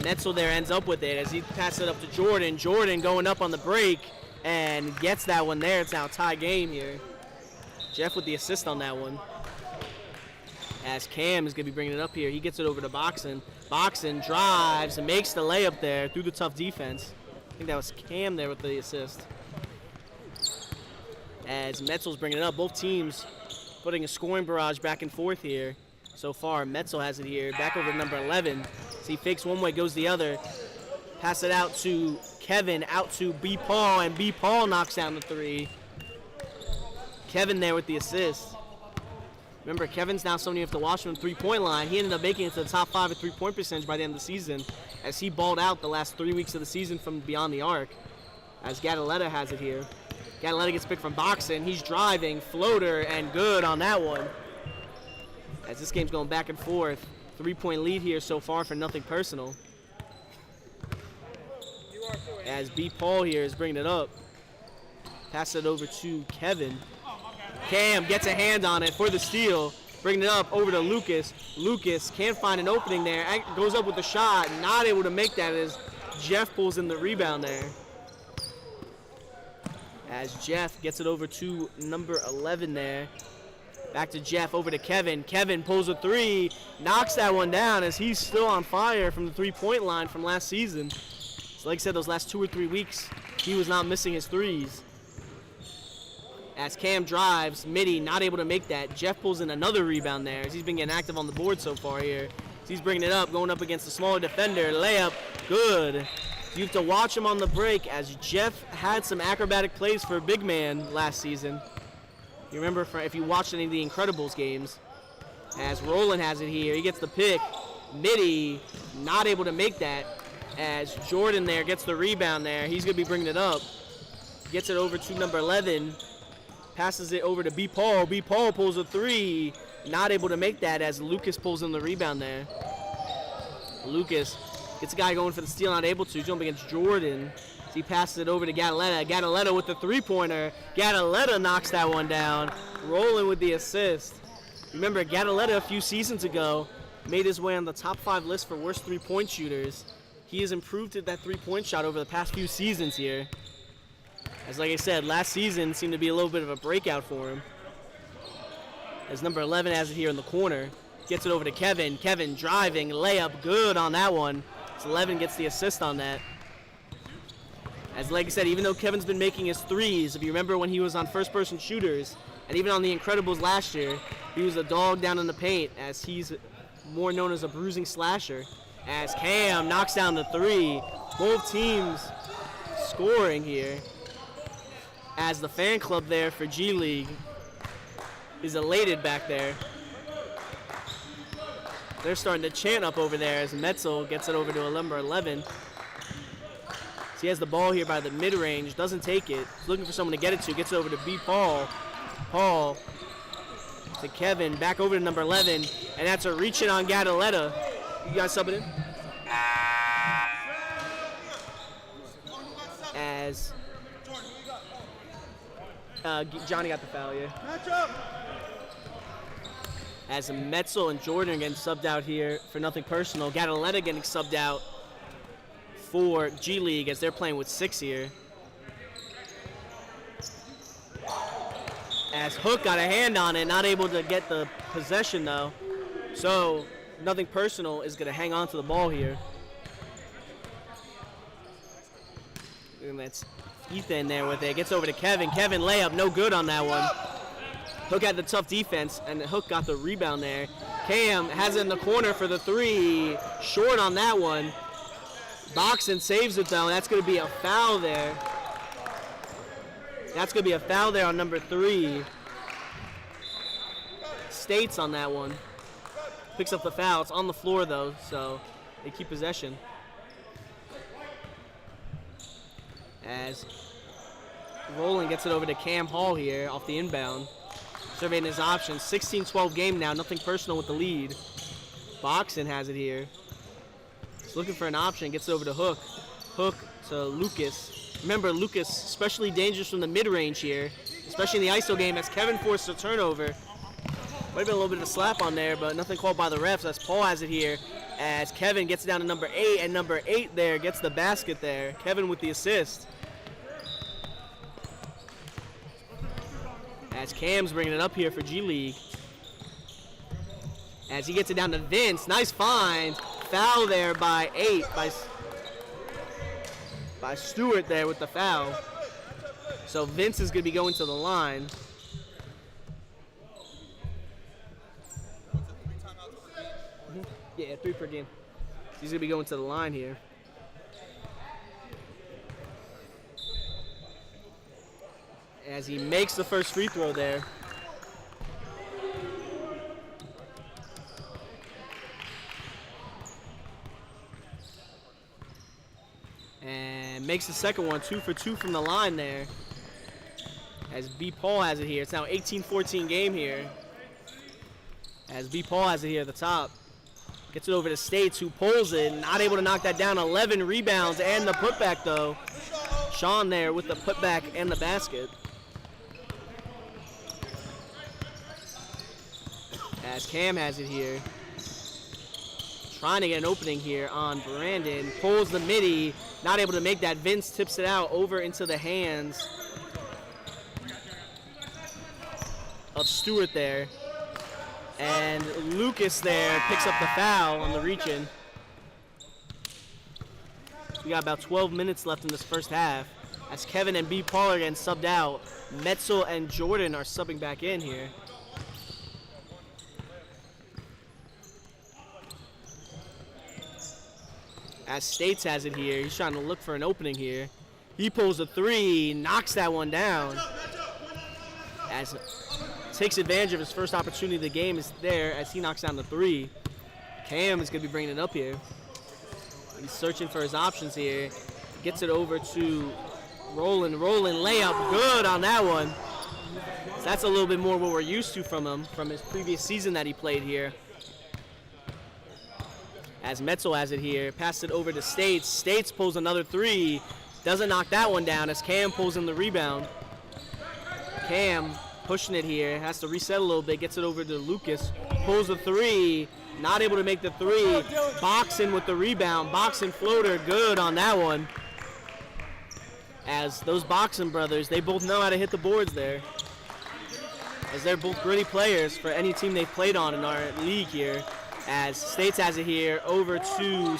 Metzel there ends up with it as he passes it up to Jordan. Jordan going up on the break and gets that one there. It's now a tie game here. Jeff with the assist on that one. As Cam is going to be bringing it up here. He gets it over to Boxen. Boxen drives and makes the layup there through the tough defense. I think that was Cam there with the assist. As Metzel's bringing it up. Both teams putting a scoring barrage back and forth here. So far, Metzel has it here. Back over to number 11. So he fakes one way, goes the other. Pass it out to Kevin, out to B. Paul, and B. Paul knocks down the 3. Kevin there with the assist. Remember, Kevin's now someone you have to watch from the three-point line. He ended up making it to the top 5 at three-point percentage by the end of the season as he balled out the last 3 weeks of the season from beyond the arc. As Gadaletta has it here. Gadaletta gets picked from Boxen. He's driving, floater, and good on that one. As this game's going back and forth. 3-point lead here so far for nothing personal. As B. Paul here is bringing it up. Pass it over to Kevin. Cam gets a hand on it for the steal. Bringing it up over to Lucas. Lucas can't find an opening there. Goes up with the shot. Not able to make that as Jeff pulls in the rebound there. As Jeff gets it over to number 11 there. Back to Jeff, over to Kevin. Kevin pulls a 3, knocks that one down as he's still on fire from the three-point line from last season. So like I said, those last 2 or 3 weeks, he was not missing his 3s. As Cam drives, midi, not able to make that. Jeff pulls in another rebound there as he's been getting active on the board so far here. So he's bringing it up, going up against the smaller defender. Layup, good. You have to watch him on the break as Jeff had some acrobatic plays for a big man last season. You remember if you watched any of the Incredibles games, as Roland has it here. He gets the pick. Mitty not able to make that as Jordan there gets the rebound there. He's going to be bringing it up. Gets it over to number 11. Passes it over to B. Paul. B. Paul pulls a three. Not able to make that as Lucas pulls in the rebound there. Lucas gets a guy going for the steal, not able to. Jump against Jordan. He passes it over to Gadaletta. Gadaletta with the three-pointer. Gadaletta knocks that one down. Roland with the assist. Remember, Gadaletta a few seasons ago made his way on the top 5 list for worst three-point shooters. He has improved at that three-point shot over the past few seasons here. As like I said, last season seemed to be a little bit of a breakout for him. As number 11 has it here in the corner. Gets it over to Kevin. Kevin driving, layup, good on that one. So 11 gets the assist on that. As like I said, even though Kevin's been making his threes, if you remember when he was on first-person shooters, and even on the Incredibles last year, he was a dog down in the paint, as he's more known as a bruising slasher. As Cam knocks down the three. Both teams scoring here. As the fan club there for G League is elated back there. They're starting to chant up over there as Metzel gets it over to number 11. So he has the ball here by the mid-range, doesn't take it. He's looking for someone to get it to, gets it over to B. Paul. Paul to Kevin, back over to number 11, and that's a reach-in on Gadaletta. You guys sub it in? As Johnny got the foul, yeah. As Metzel and Jordan are getting subbed out here for nothing personal. Gadaletta getting subbed out for G League as they're playing with 6 here. As Hook got a hand on it, not able to get the possession though. So nothing personal is going to hang on to the ball here. And that's Ethan there with it. Gets over to Kevin. Kevin layup, no good on that one. Hook had the tough defense, and Hook got the rebound there. Cam has it in the corner for the three. Short on that one. Boxen saves it though. That's going to be a foul there. That's going to be a foul there on number 3. States on that one. Picks up the foul. It's on the floor though, so they keep possession. As Roland gets it over to Cam Hall here off the inbound. Surveying his options. 16-12 game now. Nothing personal with the lead. Boxen has it here. He's looking for an option. Gets it over to Hook. Hook to Lucas. Remember, Lucas especially dangerous from the mid-range here, especially in the ISO game as Kevin forced a turnover. Might have been a little bit of a slap on there, but nothing called by the refs as Paul has it here. As Kevin gets it down to number 8, and number 8 there gets the basket there. Kevin with the assist. As Cam's bringing it up here for G League. As he gets it down to Vince. Nice find. Foul there by 8. By Stewart there with the foul. So Vince is going to be going to the line. Yeah, 3 per game. He's going to be going to the line here. As he makes the first free throw there. And makes the second one, 2 for 2 from the line there. As B. Paul has it here. It's now 18-14 game here. As B. Paul has it here at the top. Gets it over to States, who pulls it. Not able to knock that down. 11 rebounds and the putback, though. Sean there with the putback and the basket. As Cam has it here. Trying to get an opening here on Brandon. Pulls the midi. Not able to make that. Vince tips it out over into the hands of Stewart there. And Lucas there picks up the foul on the reach-in. We got about 12 minutes left in this first half. As Kevin and B. Paul are getting subbed out. Metzel and Jordan are subbing back in here. As States has it here. He's trying to look for an opening here. He pulls a 3, knocks that one down. as takes advantage of his first opportunity of the game is there as he knocks down the three. Cam is going to be bringing it up here. He's searching for his options here. Gets it over to Roland. Roland layup, good on that one. So that's a little bit more what we're used to from him from his previous season that he played here. As Metzel has it here, passed it over to States. States pulls another three. Doesn't knock that one down as Cam pulls in the rebound. Cam pushing it here, has to reset a little bit, gets it over to Lucas. Pulls the three, not able to make the three. Boxing with the rebound, boxing floater, good on that one. As those Boxing brothers, they both know how to hit the boards there. As they're both gritty players for any team they've played on in our league here. As States has it here, over to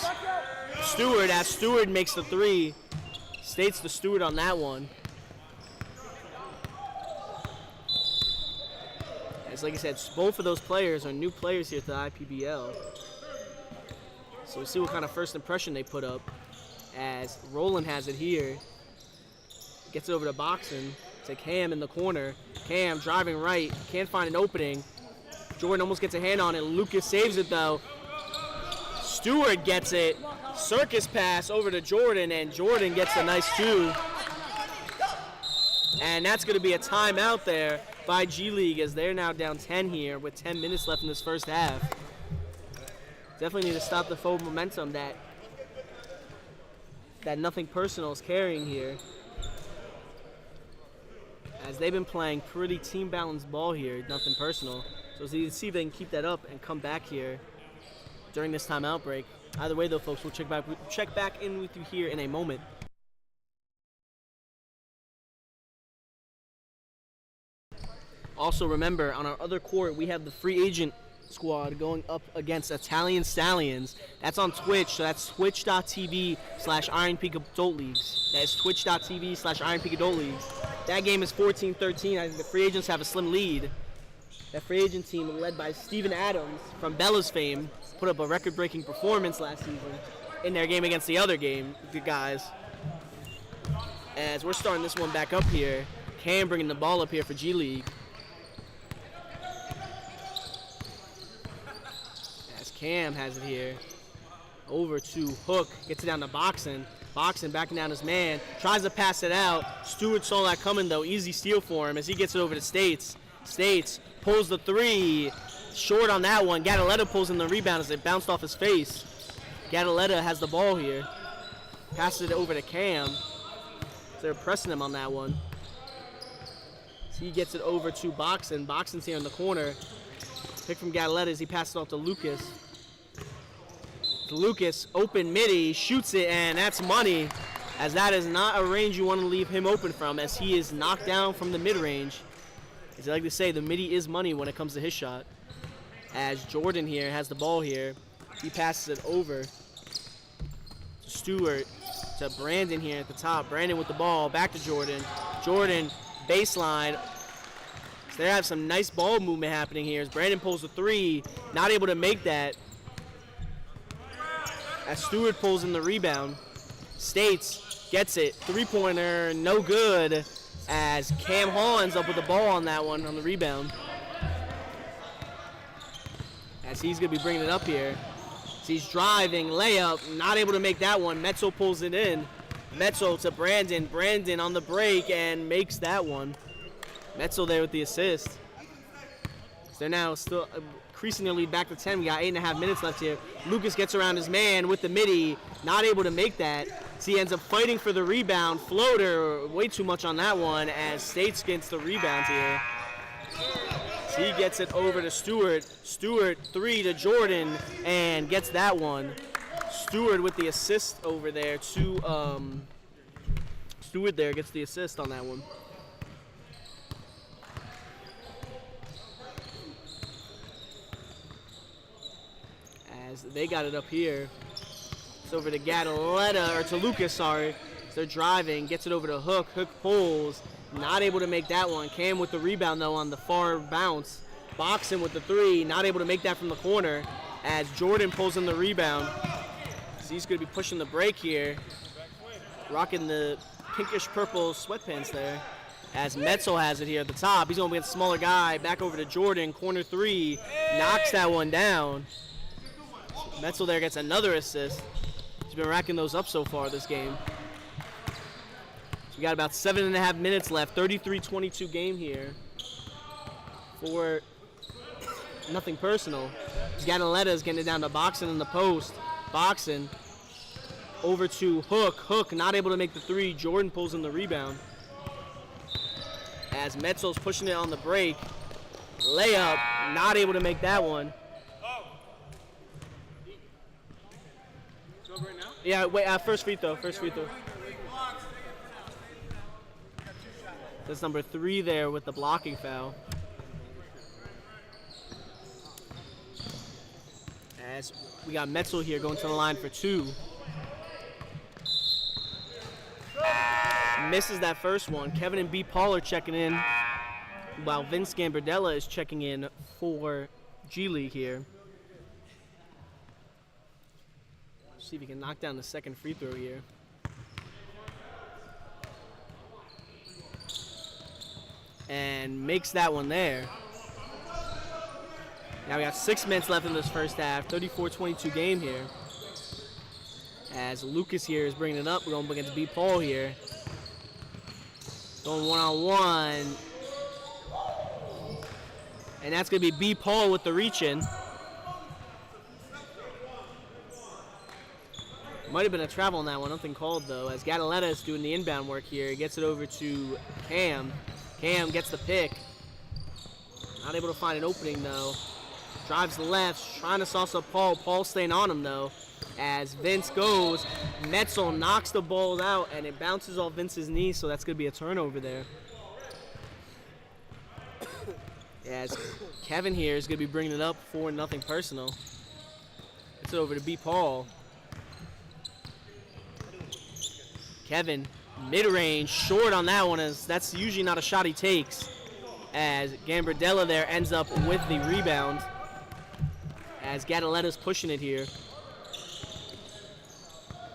Stewart, as Stewart makes the three. States to Stewart on that one. As like I said, both of those players are new players here at the IPBL. So we'll see what kind of first impression they put up. As Roland has it here. Gets it over to Boxing. To Cam in the corner. Cam driving right. Can't find an opening. Jordan almost gets a hand on it. Lucas saves it though. Stewart gets it. Circus pass over to Jordan, and Jordan gets a nice two. And that's going to be a timeout there by G League as they're now down 10 here with 10 minutes left in this first half. Definitely need to stop the forward momentum that Nothing Personal is carrying here. As they've been playing pretty team balanced ball here, Nothing Personal. So let's see if they can keep that up and come back here during this timeout break. Either way though, folks, we'll check back in with you here in a moment. Also remember, on our other court, we have the free agent squad going up against Italian Stallions. That's on Twitch, so that's twitch.tv/Iron Peak Adult Leagues. That is twitch.tv/Iron Peak Adult Leagues. That game is 14-13. I think the free agents have a slim lead. That free agent team, led by Steven Adams from Bella's fame, put up a record-breaking performance last season in their game against the other guys. As we're starting this one back up here, Cam bringing the ball up here for G League. Cam has it here. Over to Hook. Gets it down to Boxing. Boxing backing down his man. Tries to pass it out. Stewart saw that coming though. Easy steal for him as he gets it over to States. States pulls the three. Short on that one. Gadaletta pulls in the rebound as it bounced off his face. Gadaletta has the ball here. Passes it over to Cam. So they're pressing him on that one. So he gets it over to Boxing. Boxing's here in the corner. Pick from Gadaletta as he passes it off to Lucas. Lucas, open midi, shoots it, and that's money, as that is not a range you want to leave him open from, as he is knocked down from the mid-range. As I like to say, the midi is money when it comes to his shot. As Jordan here has the ball here, he passes it over to Stewart, to Brandon here at the top. Brandon with the ball, back to Jordan. Jordan, baseline. So they have some nice ball movement happening here as Brandon pulls the three, not able to make that. As Stewart pulls in the rebound. States gets it. Three-pointer, no good. As Cam Hall ends up with the ball on that one on the rebound. As he's going to be bringing it up here. So he's driving, layup, not able to make that one. Metzel pulls it in. Metzel to Brandon. Brandon on the break and makes that one. Metzel there with the assist. So they're now still increasing their lead back to 10. We got 8.5 minutes left here. Lucas gets around his man with the midi, not able to make that. So he ends up fighting for the rebound. Floater, way too much on that one as States gets the rebound here. So he gets it over to Stewart. Stewart, three to Jordan, and gets that one. Stewart with the assist over there to, Stewart there gets the assist on that one. As they got it up here. It's over to Gadaletta, or to Lucas, sorry. So they're driving, gets it over to Hook. Hook pulls, not able to make that one. Cam with the rebound, though, on the far bounce. Boxing with the three, not able to make that from the corner. As Jordan pulls in the rebound. So he's going to be pushing the break here. Rocking the pinkish purple sweatpants there. as Metzel has it here at the top. He's going to be a smaller guy. Back over to Jordan, corner 3. Knocks that one down. Metzel there gets another assist. He's been racking those up so far this game. So we got about 7.5 minutes left. 33-22 game here. For nothing personal. Gattaletta is getting it down to Boxen in the post. Boxen over to Hook. Hook not able to make the 3. Jordan pulls in the rebound. As Metzel's pushing it on the break. Layup, not able to make that one. Right now? Yeah, wait, first free throw, first free throw. That's number 3 there with the blocking foul. As we got Metzel here going to the line for 2. Misses that first one. Kevin and B. Paul are checking in, while Vince Gambardella is checking in for G League here. See if he can knock down the second free throw here. And makes that one there. Now we got 6 minutes left in this first half. 34-22 game here. As Lucas here is bringing it up. We're going against B. Paul here. Going one-on-one. And that's going to be B. Paul with the reach-in. Might have been a travel on that one. Nothing called, though. As Gattaletta is doing the inbound work here. He gets it over to Cam. Cam gets the pick. Not able to find an opening, though. Drives left, trying to sauce up Paul. Paul staying on him, though. As Vince goes, Metzel knocks the ball out, and it bounces off Vince's knee, so that's going to be a turnover there. As Kevin here is going to be bringing it up for nothing personal. It's over to B. Paul. Kevin, mid-range, short on that one, as that's usually not a shot he takes. As Gambardella there ends up with the rebound. As Gattaletta's pushing it here.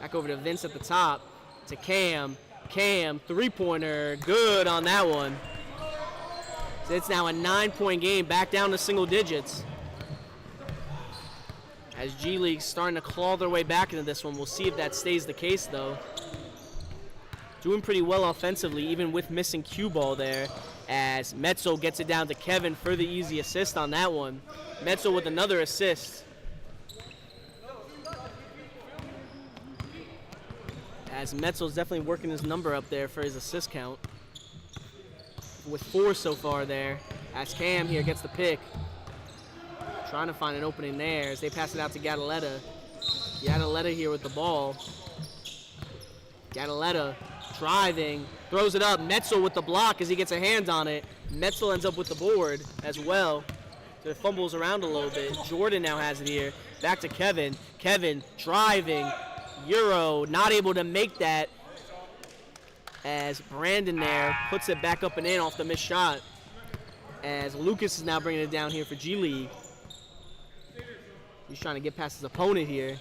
Back over to Vince at the top. To Cam. Cam, three-pointer. Good on that one. So it's now a 9-point game. Back down to single digits. As G League's starting to claw their way back into this one. We'll see if that stays the case, though. Doing pretty well offensively, even with missing cue ball there. As Metzel gets it down to Kevin for the easy assist on that one. Metzel with another assist. As Metzel's definitely working his number up there for his assist count. With 4 so far there. As Cam here gets the pick. Trying to find an opening there as they pass it out to Gattaletta. Gattaletta here with the ball. Gattaletta driving, throws it up. Metzel with the block as he gets a hand on it. Metzel ends up with the board as well. So it fumbles around a little bit. Jordan now has it here. Back to Kevin. Kevin driving. Euro not able to make that as Brandon there puts it back up and in off the missed shot. As Lucas is now bringing it down here for G League. He's trying to get past his opponent here.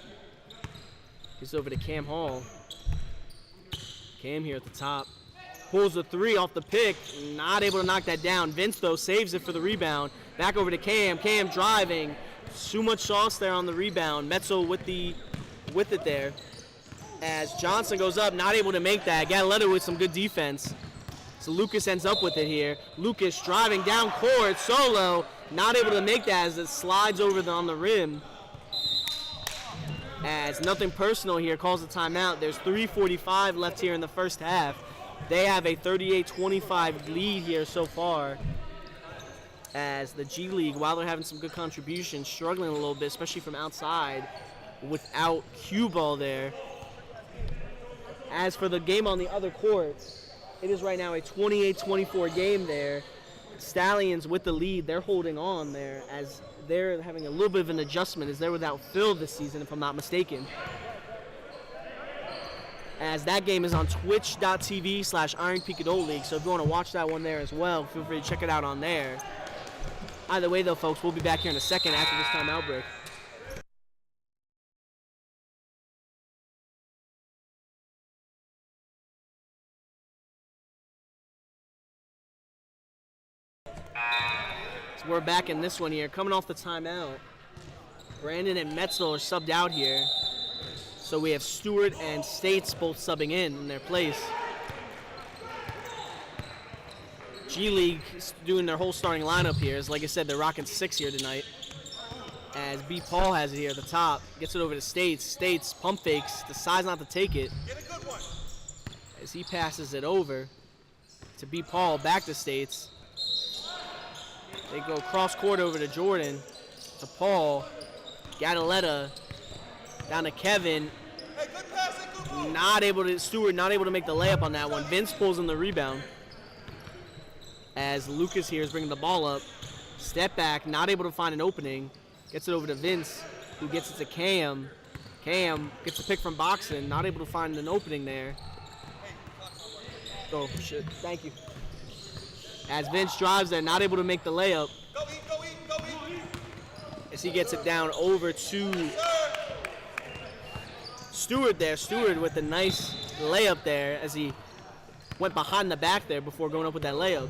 Gets over to Cam Hall. Cam here at the top. Pulls the 3 off the pick. Not able to knock that down. Vince, though, saves it for the rebound. Back over to Cam. Cam driving. Too much sauce there on the rebound. Metzel with it there. As Johnson goes up, not able to make that. Gattaletta with some good defense. So Lucas ends up with it here. Lucas driving down court. Solo. Not able to make that as it slides over on the rim. As nothing personal here calls a timeout. There's 3:45 left here in the first half. They have a 38-25 lead here so far. As the G League, while they're having some good contributions, struggling a little bit, especially from outside, without cue ball there. As for the game on the other court, it is right now a 28-24 game there. Stallions with the lead, they're holding on there as they're having a little bit of an adjustment as they're without Phil this season, if I'm not mistaken. As that game is on twitch.tv/Iron Peak Adult League, so if you want to watch that one there as well, feel free to check it out on there. Either way, though, folks, we'll be back here in a second after this timeout break. we're back in this one here. Coming off the timeout, Brandon and Metzel are subbed out here. So we have Stewart and States both subbing in their place. G League is doing their whole starting lineup here. As like I said, they're rocking 6 here tonight. As B. Paul has it here at the top. Gets it over to States. States pump fakes, decides not to take it. As he passes it over to B. Paul, back to States. They go cross court over to Jordan, to Paul, Gadaletta, down to Kevin. Stewart not able to make the layup on that one. Vince pulls in the rebound. As Lucas here is bringing the ball up. Step back, not able to find an opening. Gets it over to Vince, who gets it to Cam. Cam gets a pick from Boxen, not able to find an opening there. Oh, shit. Thank you. As Vince drives there, not able to make the layup. As he gets it down over to Stewart there. Stewart with a nice layup there as he went behind the back there before going up with that layup.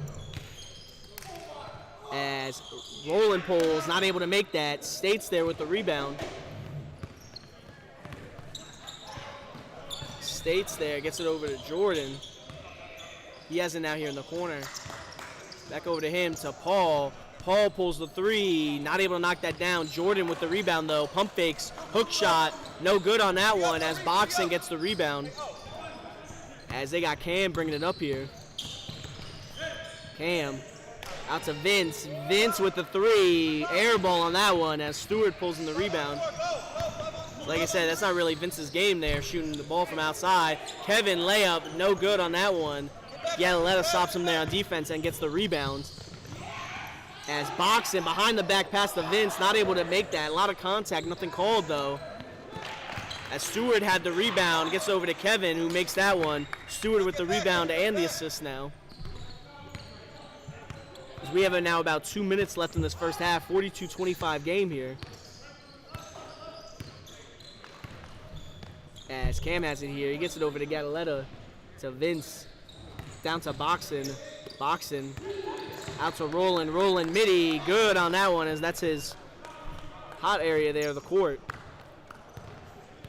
As Roland pulls, not able to make that. States there with the rebound. States there, gets it over to Jordan. He has it now here in the corner. Back over to him, to Paul. Paul pulls the three, not able to knock that down. Jordan with the rebound though, pump fakes, hook shot, no good on that one as Boxen gets the rebound. As they got Cam bringing it up here. Cam out to Vince. Vince with the three, air ball on that one as Stewart pulls in the rebound. Like I said, that's not really Vince's game there, shooting the ball from outside. Kevin layup, no good on that one. Gadaletta stops him there on defense and gets the rebound. As Boxen behind the back pass to Vince, not able to make that. A lot of contact, nothing called though. As Stewart had the rebound, gets over to Kevin who makes that one. Stewart with the rebound and the assist now. As we have now about 2 minutes left in this first half, 42-25 game here. As Cam has it here, he gets it over to Gadaletta, to Vince, down to Boxen. Boxen out to Roland. Roland midi, good on that one as that's his hot area there of the court.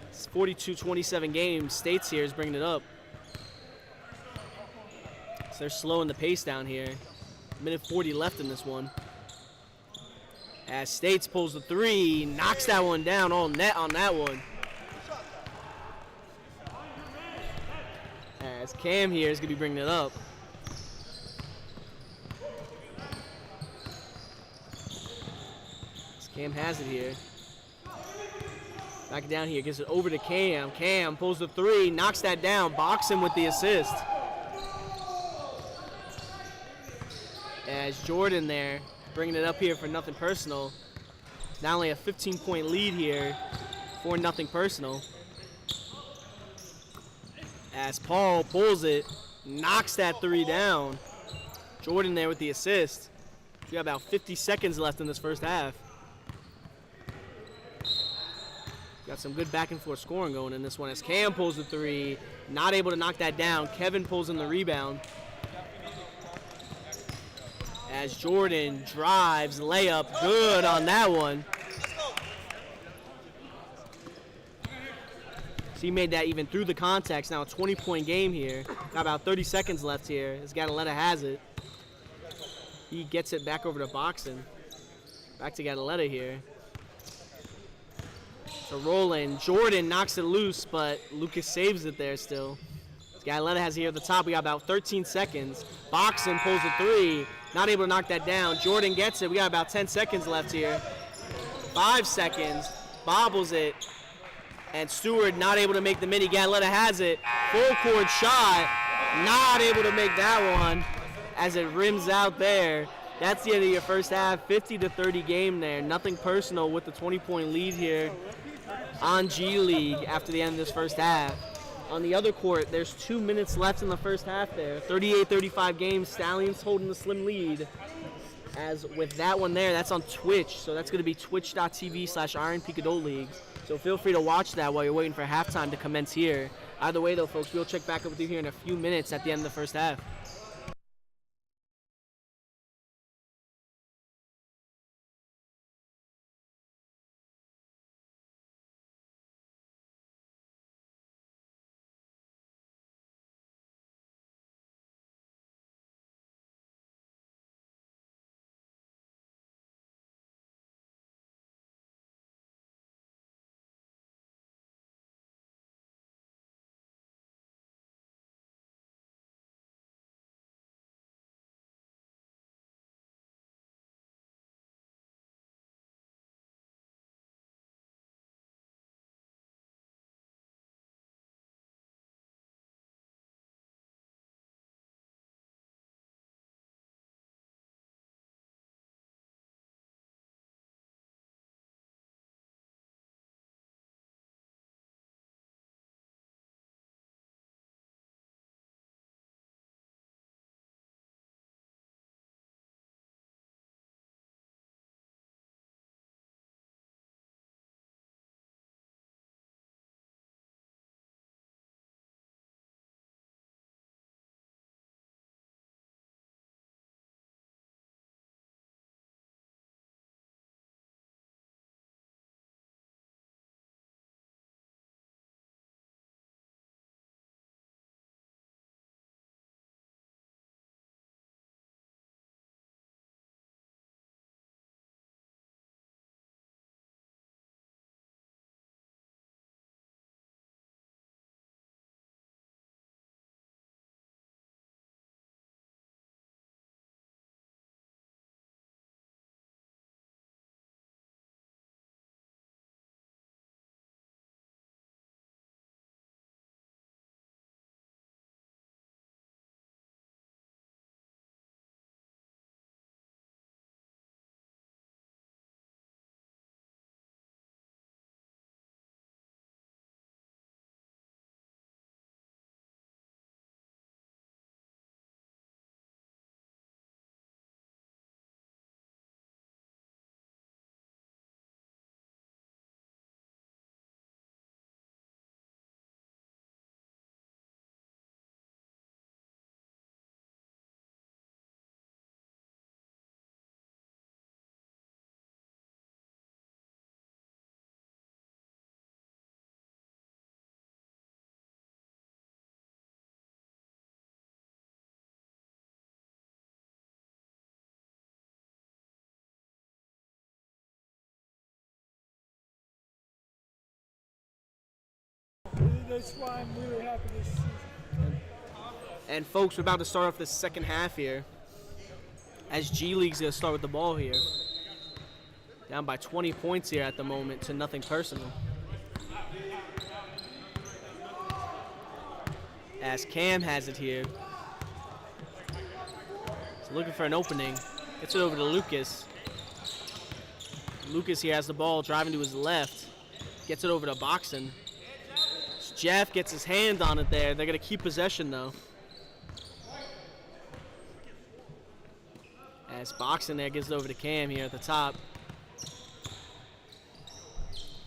It's 42-27 game. States here is bringing it up. So they're slowing the pace down here. Minute 40 left in this one. As States pulls the three, knocks that one down, all net on that one. As Cam here is going to be bringing it up. As Cam has it here. Back down here, gives it over to Cam. Cam pulls the three, knocks that down. Boxen with the assist. As Jordan there, bringing it up here for nothing personal. Not only a 15-point lead here for nothing personal. As Paul pulls it, knocks that three down. Jordan there with the assist. We got about 50 seconds left in this first half. Got some good back and forth scoring going in this one as Cam pulls the three, not able to knock that down. Kevin pulls in the rebound. As Jordan drives, layup, good on that one. So he made that even through the contacts. Now a 20-point game here. Got about 30 seconds left here as Gadaletta has it. He gets it back over to Boxen. Back to Gadaletta here. So Roland, Jordan knocks it loose, but Lucas saves it there still. Gadaletta has it here at the top. We got about 13 seconds. Boxen pulls the three. Not able to knock that down. Jordan gets it. We got about 10 seconds left here. 5 seconds. Bobbles it. And Stewart not able to make the mini. Gadaletta has it. Full court shot. Not able to make that one as it rims out there. That's the end of your first half. 50-30 game there. Nothing personal with the 20-point lead here on G League after the end of this first half. On the other court, there's 2 minutes left in the first half there. 38-35 game. Stallions holding the slim lead. As with that one there, that's on Twitch. So that's going to be twitch.tv/Iron Peak Adult Leagues. So feel free to watch that while you're waiting for halftime to commence here. Either way, though, folks, we'll check back up with you here in a few minutes at the end of the first half. That's why I'm really happy this season. And folks, we're about to start off the second half here. As G League's gonna start with the ball here. Down by 20 points here at the moment to nothing personal. As Cam has it here. He's looking for an opening. Gets it over to Lucas. Lucas here has the ball, driving to his left. Gets it over to Boxen. Jeff gets his hand on it there. They're going to keep possession, though. As Boxen there gives it over to Cam here at the top.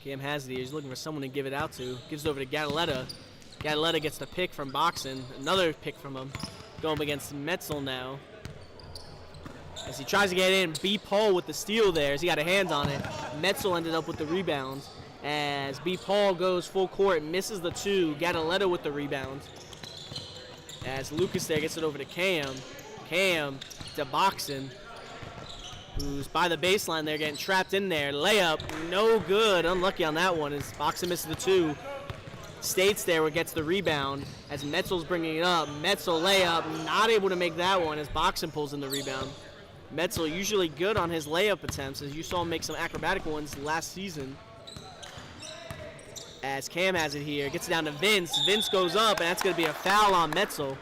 Cam has it here. He's looking for someone to give it out to. Gives it over to Gataletta. Gataletta gets the pick from Boxen. Another pick from him. Going up against Metzel now. As he tries to get in, B. Paul with the steal there as he got a hand on it. Metzel ended up with the rebound. As B. Paul goes full court, misses the two. Gataletta with the rebound. As Lucas there gets it over to Cam. Cam to Boxen, who's by the baseline there, getting trapped in there. Layup, no good. Unlucky on that one as Boxen misses the two. States there where gets the rebound as Metzel's bringing it up. Metzel layup, not able to make that one as Boxen pulls in the rebound. Metzel usually good on his layup attempts, as you saw him make some acrobatic ones last season. As Cam has it here, gets it down to Vince. Vince goes up, and that's going to be a foul on Metzel.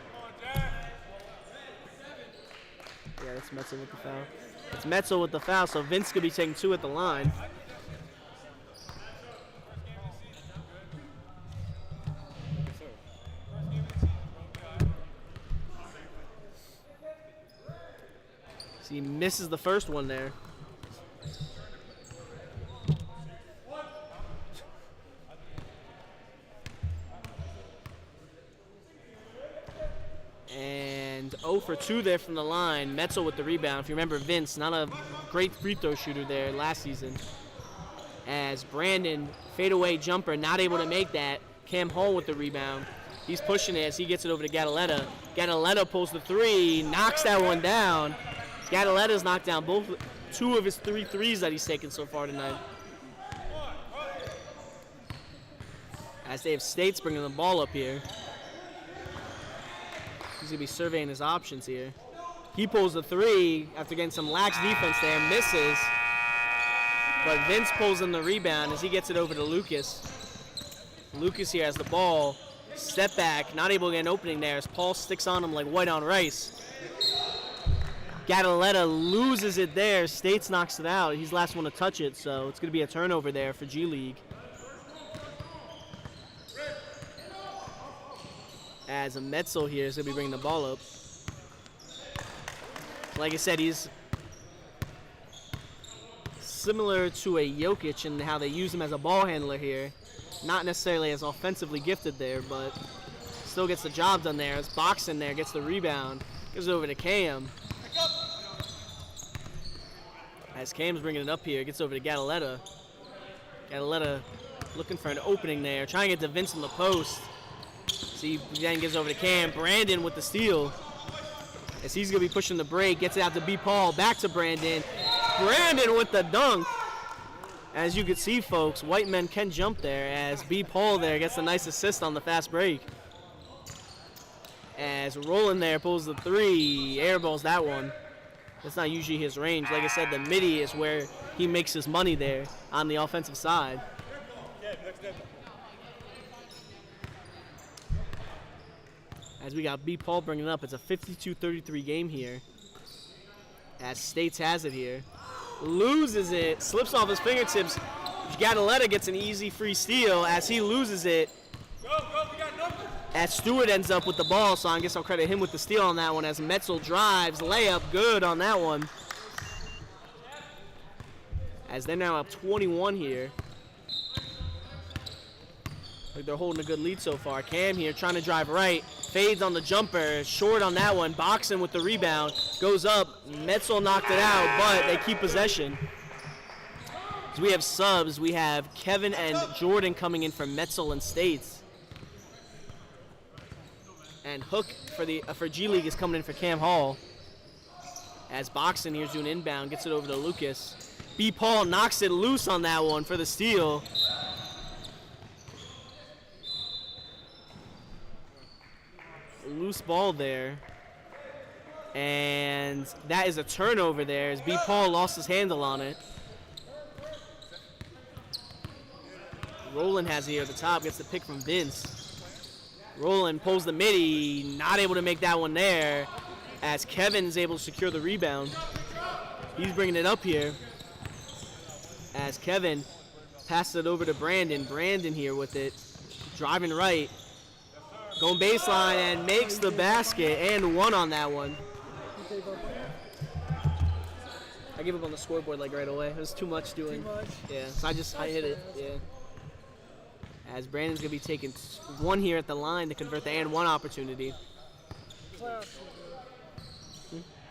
Yeah, that's Metzel with the foul. It's Metzel with the foul, so Vince could be taking two at the line. So he misses the first one there. And 0 for 2 there from the line. Metzel with the rebound. If you remember, Vince, not a great free throw shooter there last season. As Brandon, fadeaway jumper, not able to make that. Cam Hall with the rebound. He's pushing it as he gets it over to Gataletta. Gataletta pulls the three, knocks that one down. Gataletta's knocked down two of his 3 threes that he's taken so far tonight. As they have States bringing the ball up here. He's going to be surveying his options here. He pulls the three after getting some lax defense there, misses. But Vince pulls in the rebound as he gets it over to Lucas. Lucas here has the ball. Step back, not able to get an opening there as Paul sticks on him like white on rice. Gataletta loses it there. States knocks it out. He's the last one to touch it, so it's going to be a turnover there for G League. As a Metzel here is going to be bringing the ball up. Like I said, he's similar to a Jokic in how they use him as a ball handler here. Not necessarily as offensively gifted there, but still gets the job done there. As Boxen there gets the rebound. Gives it over to Cam. As Cam's bringing it up here, gets over to Gataletta. Gataletta looking for an opening there. Trying to get to Vince in the post. See, then gives over to Cam. Brandon with the steal. As he's going to be pushing the break. Gets it out to B. Paul. Back to Brandon. Brandon with the dunk. As you can see, folks, white men can jump there. As B. Paul there gets a nice assist on the fast break. As Roland there pulls the three. Airballs that one. That's not usually his range. Like I said, the midi is where he makes his money there on the offensive side. As we got B. Paul bringing it up, it's a 52-33 game here. As States has it here. Loses it, slips off his fingertips. Gataletta gets an easy free steal as he loses it. We got numbers. As Stewart ends up with the ball, so I guess I'll credit him with the steal on that one. As Metzel drives, layup, good on that one. As they're now up 21 here. Like they're holding a good lead so far. Cam here trying to drive right. Fades on the jumper. Short on that one. Boxen with the rebound. Goes up. Metzel knocked it out, but they keep possession. As we have subs, we have Kevin and Jordan coming in for Metzel and States. And Hook for G League is coming in for Cam Hall. As Boxen here's doing inbound. Gets it over to Lucas. B. Paul knocks it loose on that one for the steal. loose ball there. And that is a turnover there as B. Paul lost his handle on it. Roland has it here at the top, gets the pick from Vince. Roland pulls the midi, not able to make that one there as Kevin is able to secure the rebound. He's bringing it up here as Kevin passes it over to Brandon. Brandon here with it, driving right, going baseline and makes the basket and one on that one. I gave up on the scoreboard like right away. It was too much doing. Too much. Yeah, so I hit it. Yeah. As Brandon's gonna be taking one here at the line to convert the and one opportunity.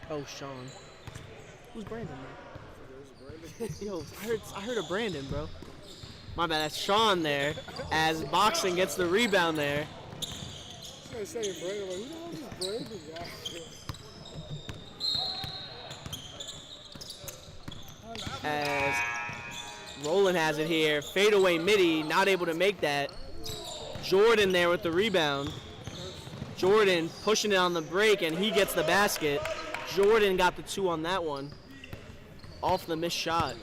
Oh, Sean. Who's Brandon, man? Yo, I heard of Brandon, bro. My bad, that's Sean there. As Boxing gets the rebound there. I was saying Brandon, like, who the hell is Brandon guy? As Roland has it here, fadeaway midi, not able to make that. Jordan there with the rebound. Jordan pushing it on the break, and he gets the basket. Jordan got the two on that one, off the missed shot.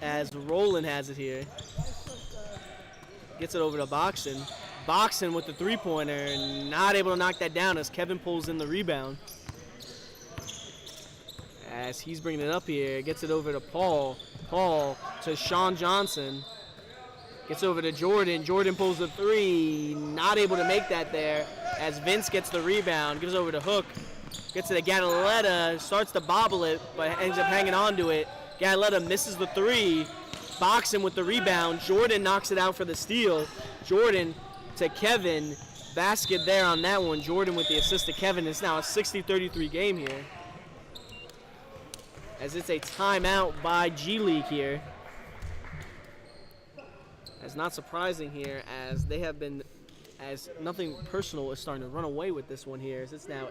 As Roland has it here, gets it over to Boxen. Boxen with the three-pointer, not able to knock that down as Kevin pulls in the rebound. As he's bringing it up here, gets it over to Paul. Paul to Sean Johnson. Gets over to Jordan. Jordan pulls the three. Not able to make that there. As Vince gets the rebound, gives over to Hook. Gets it to Gadaletta. Starts to bobble it, but ends up hanging on to it. Gadaletta misses the three. Boxing with the rebound. Jordan knocks it out for the steal. Jordan to Kevin. Basket there on that one. Jordan with the assist to Kevin. It's now a 60-33 game here, as it's a timeout by G League here. As not surprising here, as they have been, as nothing personal is starting to run away with this one here, as it's now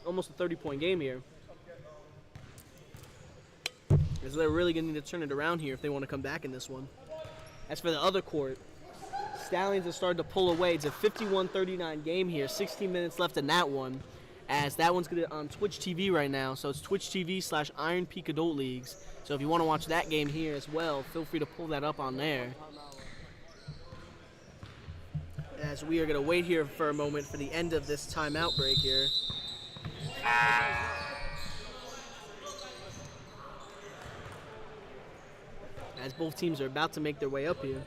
almost a 30-point game here. As they're really going to need to turn it around here if they want to come back in this one. As for the other court, Stallions have started to pull away. It's a 51-39 game here, 16 minutes left in that one. As that one's gonna on Twitch TV right now, so it's Twitch TV/Iron Peak Adult Leagues. So if you want to watch that game here as well, feel free to pull that up on there. As we are gonna wait here for a moment for the end of this timeout break here. As both teams are about to make their way up here.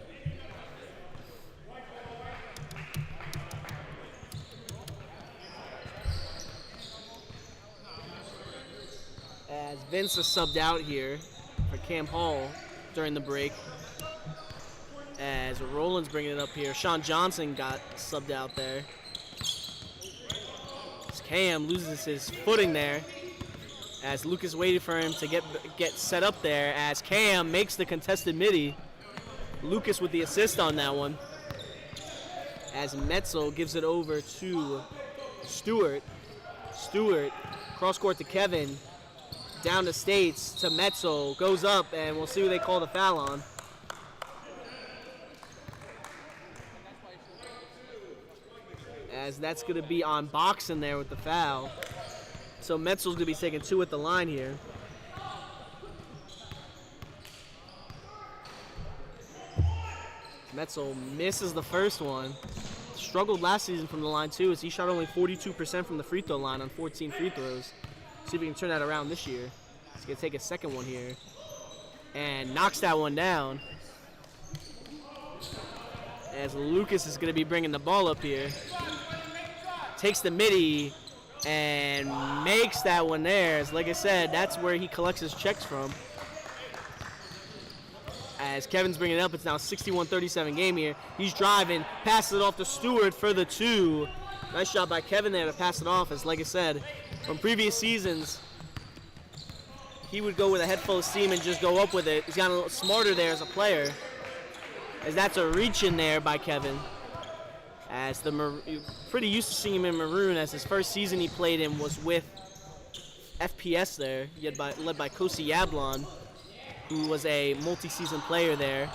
As Vince is subbed out here for Cam Hall during the break. As Roland's bringing it up here. Sean Johnson got subbed out there. As Cam loses his footing there. As Lucas waited for him to get set up there. As Cam makes the contested midi. Lucas with the assist on that one. As Metzel gives it over to Stewart. Stewart, cross court to Kevin. Down to States to Metzel, goes up, and we'll see who they call the foul on. As that's going to be on Boxen there with the foul. So Metzel's going to be taking two at the line here. Metzel misses the first one. Struggled last season from the line too, as he shot only 42% from the free throw line on 14 free throws. See if we can turn that around this year. He's going to take a second one here. And knocks that one down. As Lucas is going to be bringing the ball up here. Takes the midi and makes that one there. As like I said, that's where he collects his checks from. As Kevin's bringing it up, it's now a 61-37 game here. He's driving, passes it off to Stewart for the two. Nice shot by Kevin there to pass it off. As like I said, from previous seasons, he would go with a head full of steam and just go up with it. He's gotten a little smarter there as a player. As that's a reach in there by Kevin. As pretty used to seeing him in maroon, as his first season he played in was with FPS there, led by Kosi Yablon, who was a multi-season player there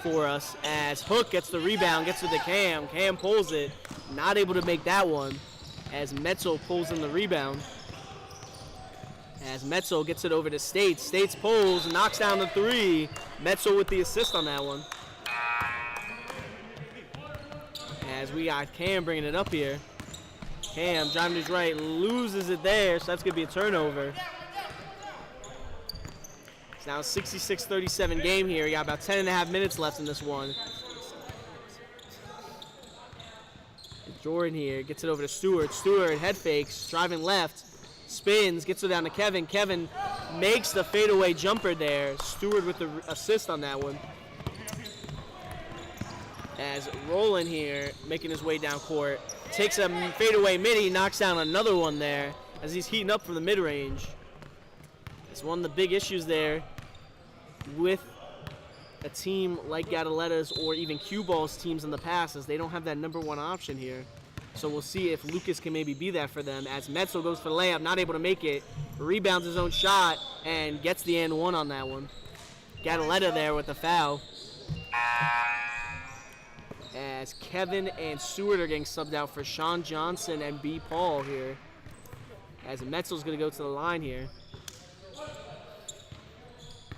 for us as Hook gets the rebound, gets it to Cam. Cam pulls it, not able to make that one as Metzel pulls in the rebound. As Metzel gets it over to States. States pulls, knocks down the three. Metzel with the assist on that one. As we got Cam bringing it up here. Cam driving to his right, loses it there, so that's going to be a turnover. It's now a 66-37 game here. We got about 10.5 minutes left in this one. Jordan here gets it over to Stewart. Stewart head fakes, driving left, spins, gets it down to Kevin. Kevin makes the fadeaway jumper there. Stewart with the assist on that one. As Roland here making his way down court, takes a fadeaway midi, knocks down another one there as he's heating up from the mid-range. It's one of the big issues there with a team like Gataletta's or even Cue Ball's teams in the past, is they don't have that number one option here. So we'll see if Lucas can maybe be that for them as Metzel goes for the layup, not able to make it, rebounds his own shot, and gets the and one on that one. Gataletta there with the foul. As Kevin and Stewart are getting subbed out for Sean Johnson and B. Paul here. As Metzel's going to go to the line here.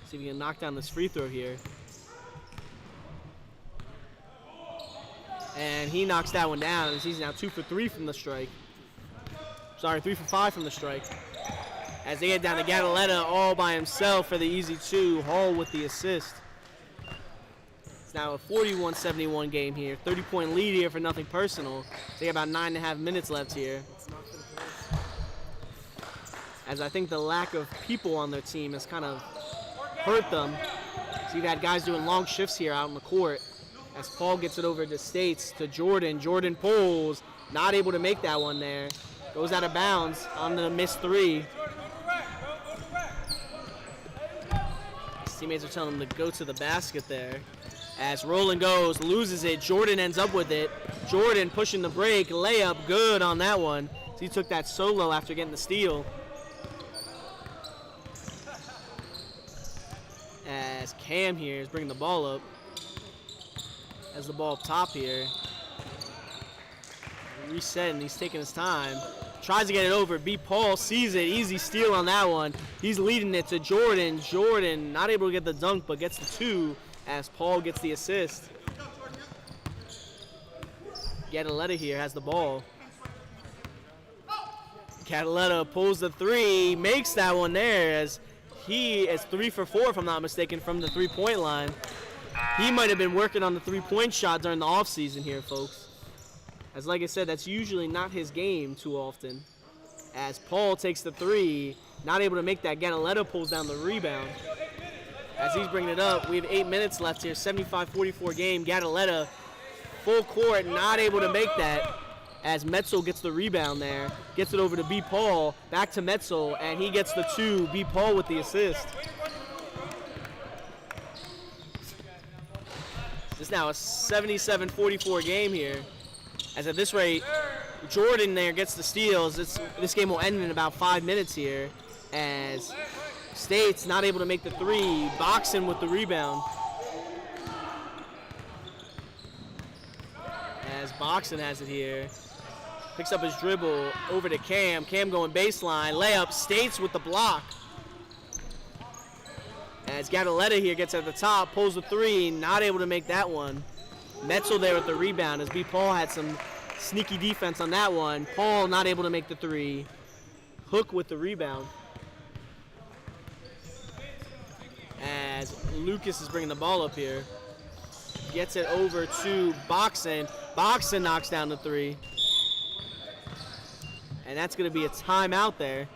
See if we can knock down this free throw here. And he knocks that one down as he's now 2 for 3 from the strike. Sorry, 3 for 5 from the strike. As they get down to Gataletta all by himself for the easy two. Hall with the assist. It's now a 41-71 game here. 30-point lead here for nothing personal. They got about 9.5 minutes left here. As I think the lack of people on their team has kind of hurt them. So you've had guys doing long shifts here out on the court. As Paul gets it over to States, to Jordan. Jordan pulls, not able to make that one there. Goes out of bounds on the missed three. His teammates are telling him to go to the basket there. As Roland goes, loses it. Jordan ends up with it. Jordan pushing the break, layup, good on that one. So he took that solo after getting the steal. As Cam here is bringing the ball up. Has the ball up top here. Resetting, he's taking his time. Tries to get it over. B. Paul sees it. Easy steal on that one. He's leading it to Jordan. Jordan not able to get the dunk, but gets the two as Paul gets the assist. Gataletta here has the ball. Gataletta pulls the three, makes that one there as he is 3 for 4, if I'm not mistaken, from the three-point line. He might have been working on the three-point shot during the offseason here, folks. As like I said, that's usually not his game too often. As Paul takes the three, not able to make that. Gataletta pulls down the rebound. As he's bringing it up, we have 8 minutes left here, 75-44 game. Gataletta, full court, not able to make that. As Metzel gets the rebound there, gets it over to B. Paul, back to Metzel, and he gets the two. B. Paul with the assist. This is now a 77-44 game here. As at this rate, Jordan there gets the steals. This game will end in about 5 minutes here. As States not able to make the three, Boxing with the rebound. As Boxing has it here. Picks up his dribble over to Cam. Cam going baseline. Layup. States with the block. As Gataletta here gets at the top, pulls the three, not able to make that one. Metzel there with the rebound as B. Paul had some sneaky defense on that one. Paul not able to make the three. Hook with the rebound. As Lucas is bringing the ball up here. Gets it over to Boxen. Boxen knocks down the three. And that's going to be a timeout there.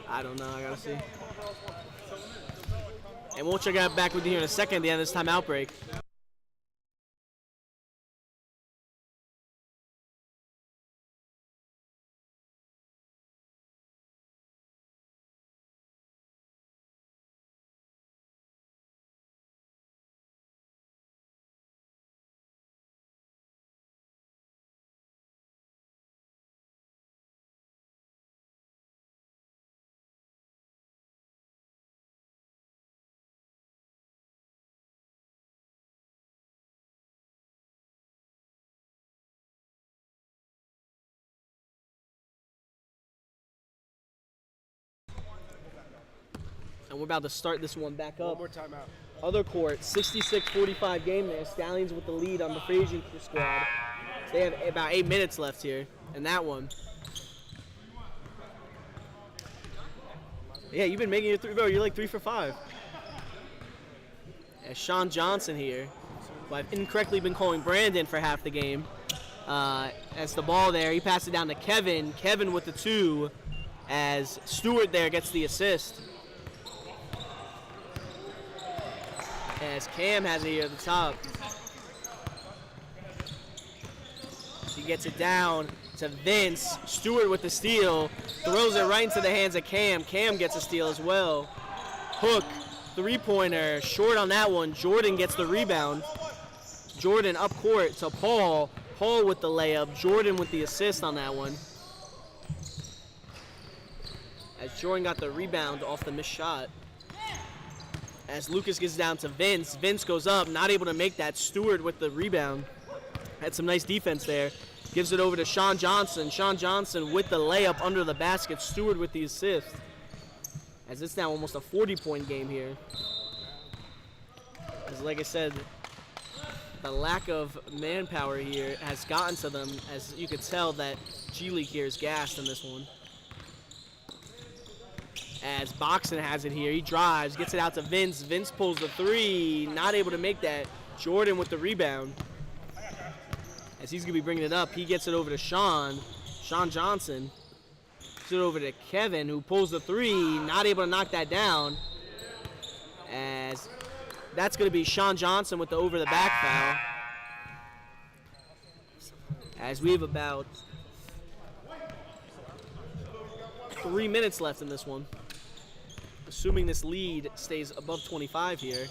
I don't know, I gotta see. And we'll check out back with you here in a second at the end of this timeout break. And we're about to start this one back One up. more timeout. Other court, 66-45 game there. Stallions with the lead on the Frazier squad. They have about 8 minutes left here in that one. Yeah, you've been making your three, bro. You're like 3 for 5. As Sean Johnson here, who I've incorrectly been calling Brandon for half the game. As the ball there, he passes it down to Kevin. Kevin with the 2, as Stewart there gets the assist. As Cam has it here at the top. He gets it down to Vince. Stewart with the steal. Throws it right into the hands of Cam. Cam gets a steal as well. Hook, three-pointer. Short on that one. Jordan gets the rebound. Jordan up court to Paul. Paul with the layup. Jordan with the assist on that one. As Jordan got the rebound off the missed shot. As Lucas gets down to Vince. Vince goes up, not able to make that. Stewart with the rebound. Had some nice defense there. Gives it over to Sean Johnson. Sean Johnson with the layup under the basket. Stewart with the assist. As it's now almost a 40-point game here. As like I said, the lack of manpower here has gotten to them. As you could tell that G League here is gassed in this one. As Boxon has it here, he drives, gets it out to Vince. Vince pulls the 3, not able to make that. Jordan with the rebound. As he's going to be bringing it up, he gets it over to Sean. Sean Johnson. Gets it over to Kevin, who pulls the 3, not able to knock that down. As that's going to be Sean Johnson with the over-the-back foul. As we have about 3 minutes left in this one. Assuming this lead stays above 25 here.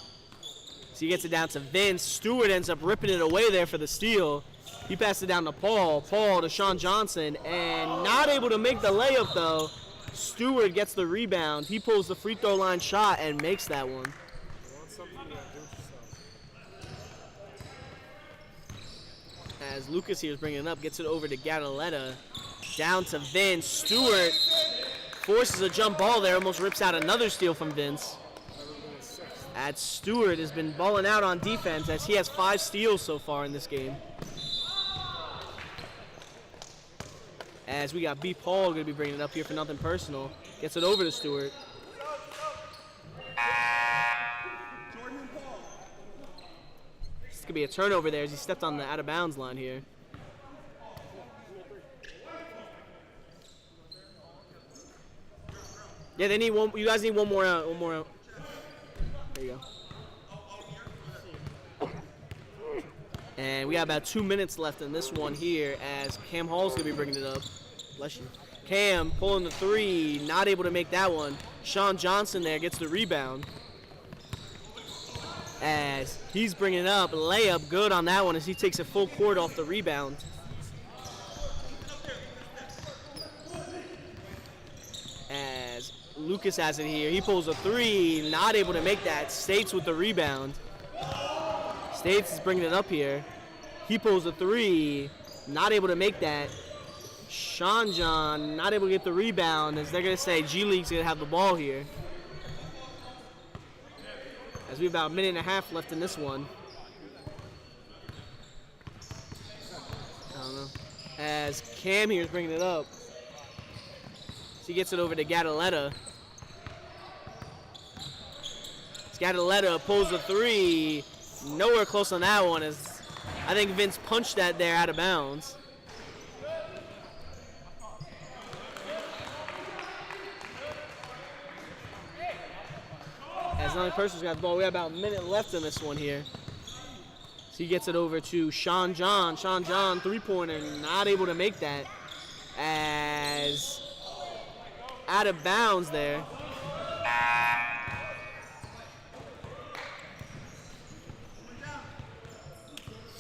So he gets it down to Vince. Stewart ends up ripping it away there for the steal. He passed it down to Paul. Paul to Sean Johnson. And not able to make the layup, though. Stewart gets the rebound. He pulls the free throw line shot and makes that one. As Lucas here is bringing it up, gets it over to Gadaletta. Down to Vince. Stewart forces a jump ball there, almost rips out another steal from Vince. As Stewart has been balling out on defense as he has 5 steals so far in this game. As we got B. Paul going to be bringing it up here for nothing personal. Gets it over to Stewart. This could be a turnover there as he stepped on the out of bounds line here. Yeah, they need one. You guys need one more out. One more out. There you go. And we got about 2 minutes left in this one here as Cam Hall's going to be bringing it up. Bless you. Cam pulling the 3, not able to make that one. Sean Johnson there gets the rebound. As he's bringing it up. Layup good on that one as he takes a full court off the rebound. As Lucas has it here. He pulls a 3, not able to make that. States with the rebound. States is bringing it up here. He pulls a 3, not able to make that. Sean John not able to get the rebound as they're going to say G League's going to have the ball here. As we have about a minute and a half left in this one. I don't know. As Cam here is bringing it up. So he gets it over to Gadaletta. Gadaletta pulls the 3. Nowhere close on that one as I think Vince punched that there out of bounds. As another person's got the ball, we have about a minute left in this one here. So he gets it over to Sean John. Sean John, 3-pointer, not able to make that. As out of bounds there.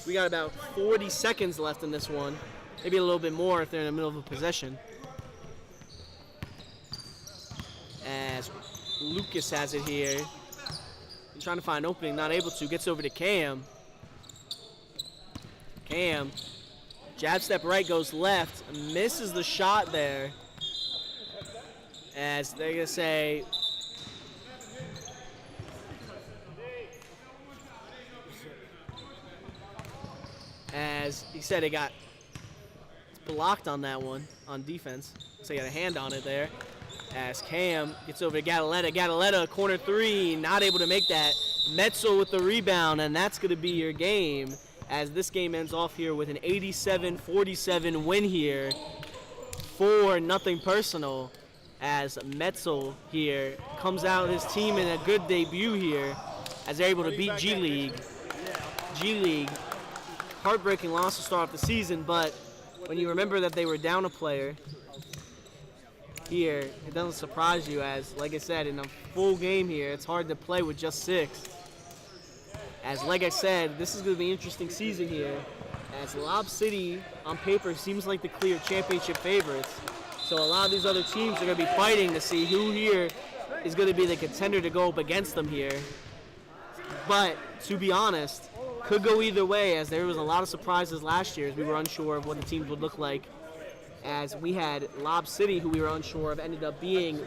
We got about 40 seconds left in this one. Maybe a little bit more if they're in the middle of a possession. As Lucas has it here. He's trying to find an opening, not able to. Gets over to Cam. Cam. Jab step right, goes left. Misses the shot there. As they're going to say As he said, it got blocked on that one on defense. So he got a hand on it there. As Cam gets over to Gataletta, corner three, not able to make that. Metzel with the rebound, and that's going to be your game as this game ends off here with an 87-47 win here. 4-0 personal as Metzel here comes out his team in a good debut here as they're able to beat G League. Heartbreaking loss to start off the season, but when you remember that they were down a player here, it doesn't surprise you as, like I said, in a full game here, it's hard to play with just 6. As, like I said, this is going to be an interesting season here as Lob City, on paper, seems like the clear championship favorites. So a lot of these other teams are going to be fighting to see who here is going to be the contender to go up against them here. But, to be honest, could go either way as there was a lot of surprises last year as we were unsure of what the teams would look like. As we had Lob City, who we were unsure of, ended up being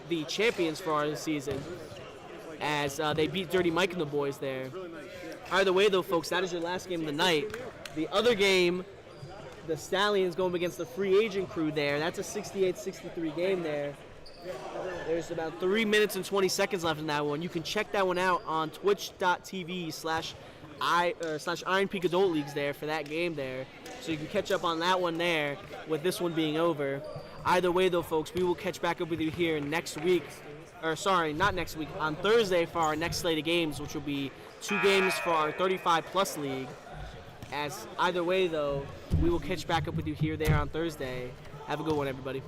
the champions for our season as they beat Dirty Mike and the boys there. Either way, though, folks, that is your last game of the night. The other game, the Stallions going against the free agent crew there. That's a 68-63 game there. There's about 3 minutes and 20 seconds left in that one. You can check that one out on twitch.tv/Iron Peak Adult Leagues there for that game there. So you can catch up on that one there with this one being over. Either way, though, folks, we will catch back up with you here next week. Or, sorry, not next week. On Thursday for our next slate of games, which will be 2 games for our 35-plus league. As either way, though, we will catch back up with you here there on Thursday. Have a good one, everybody.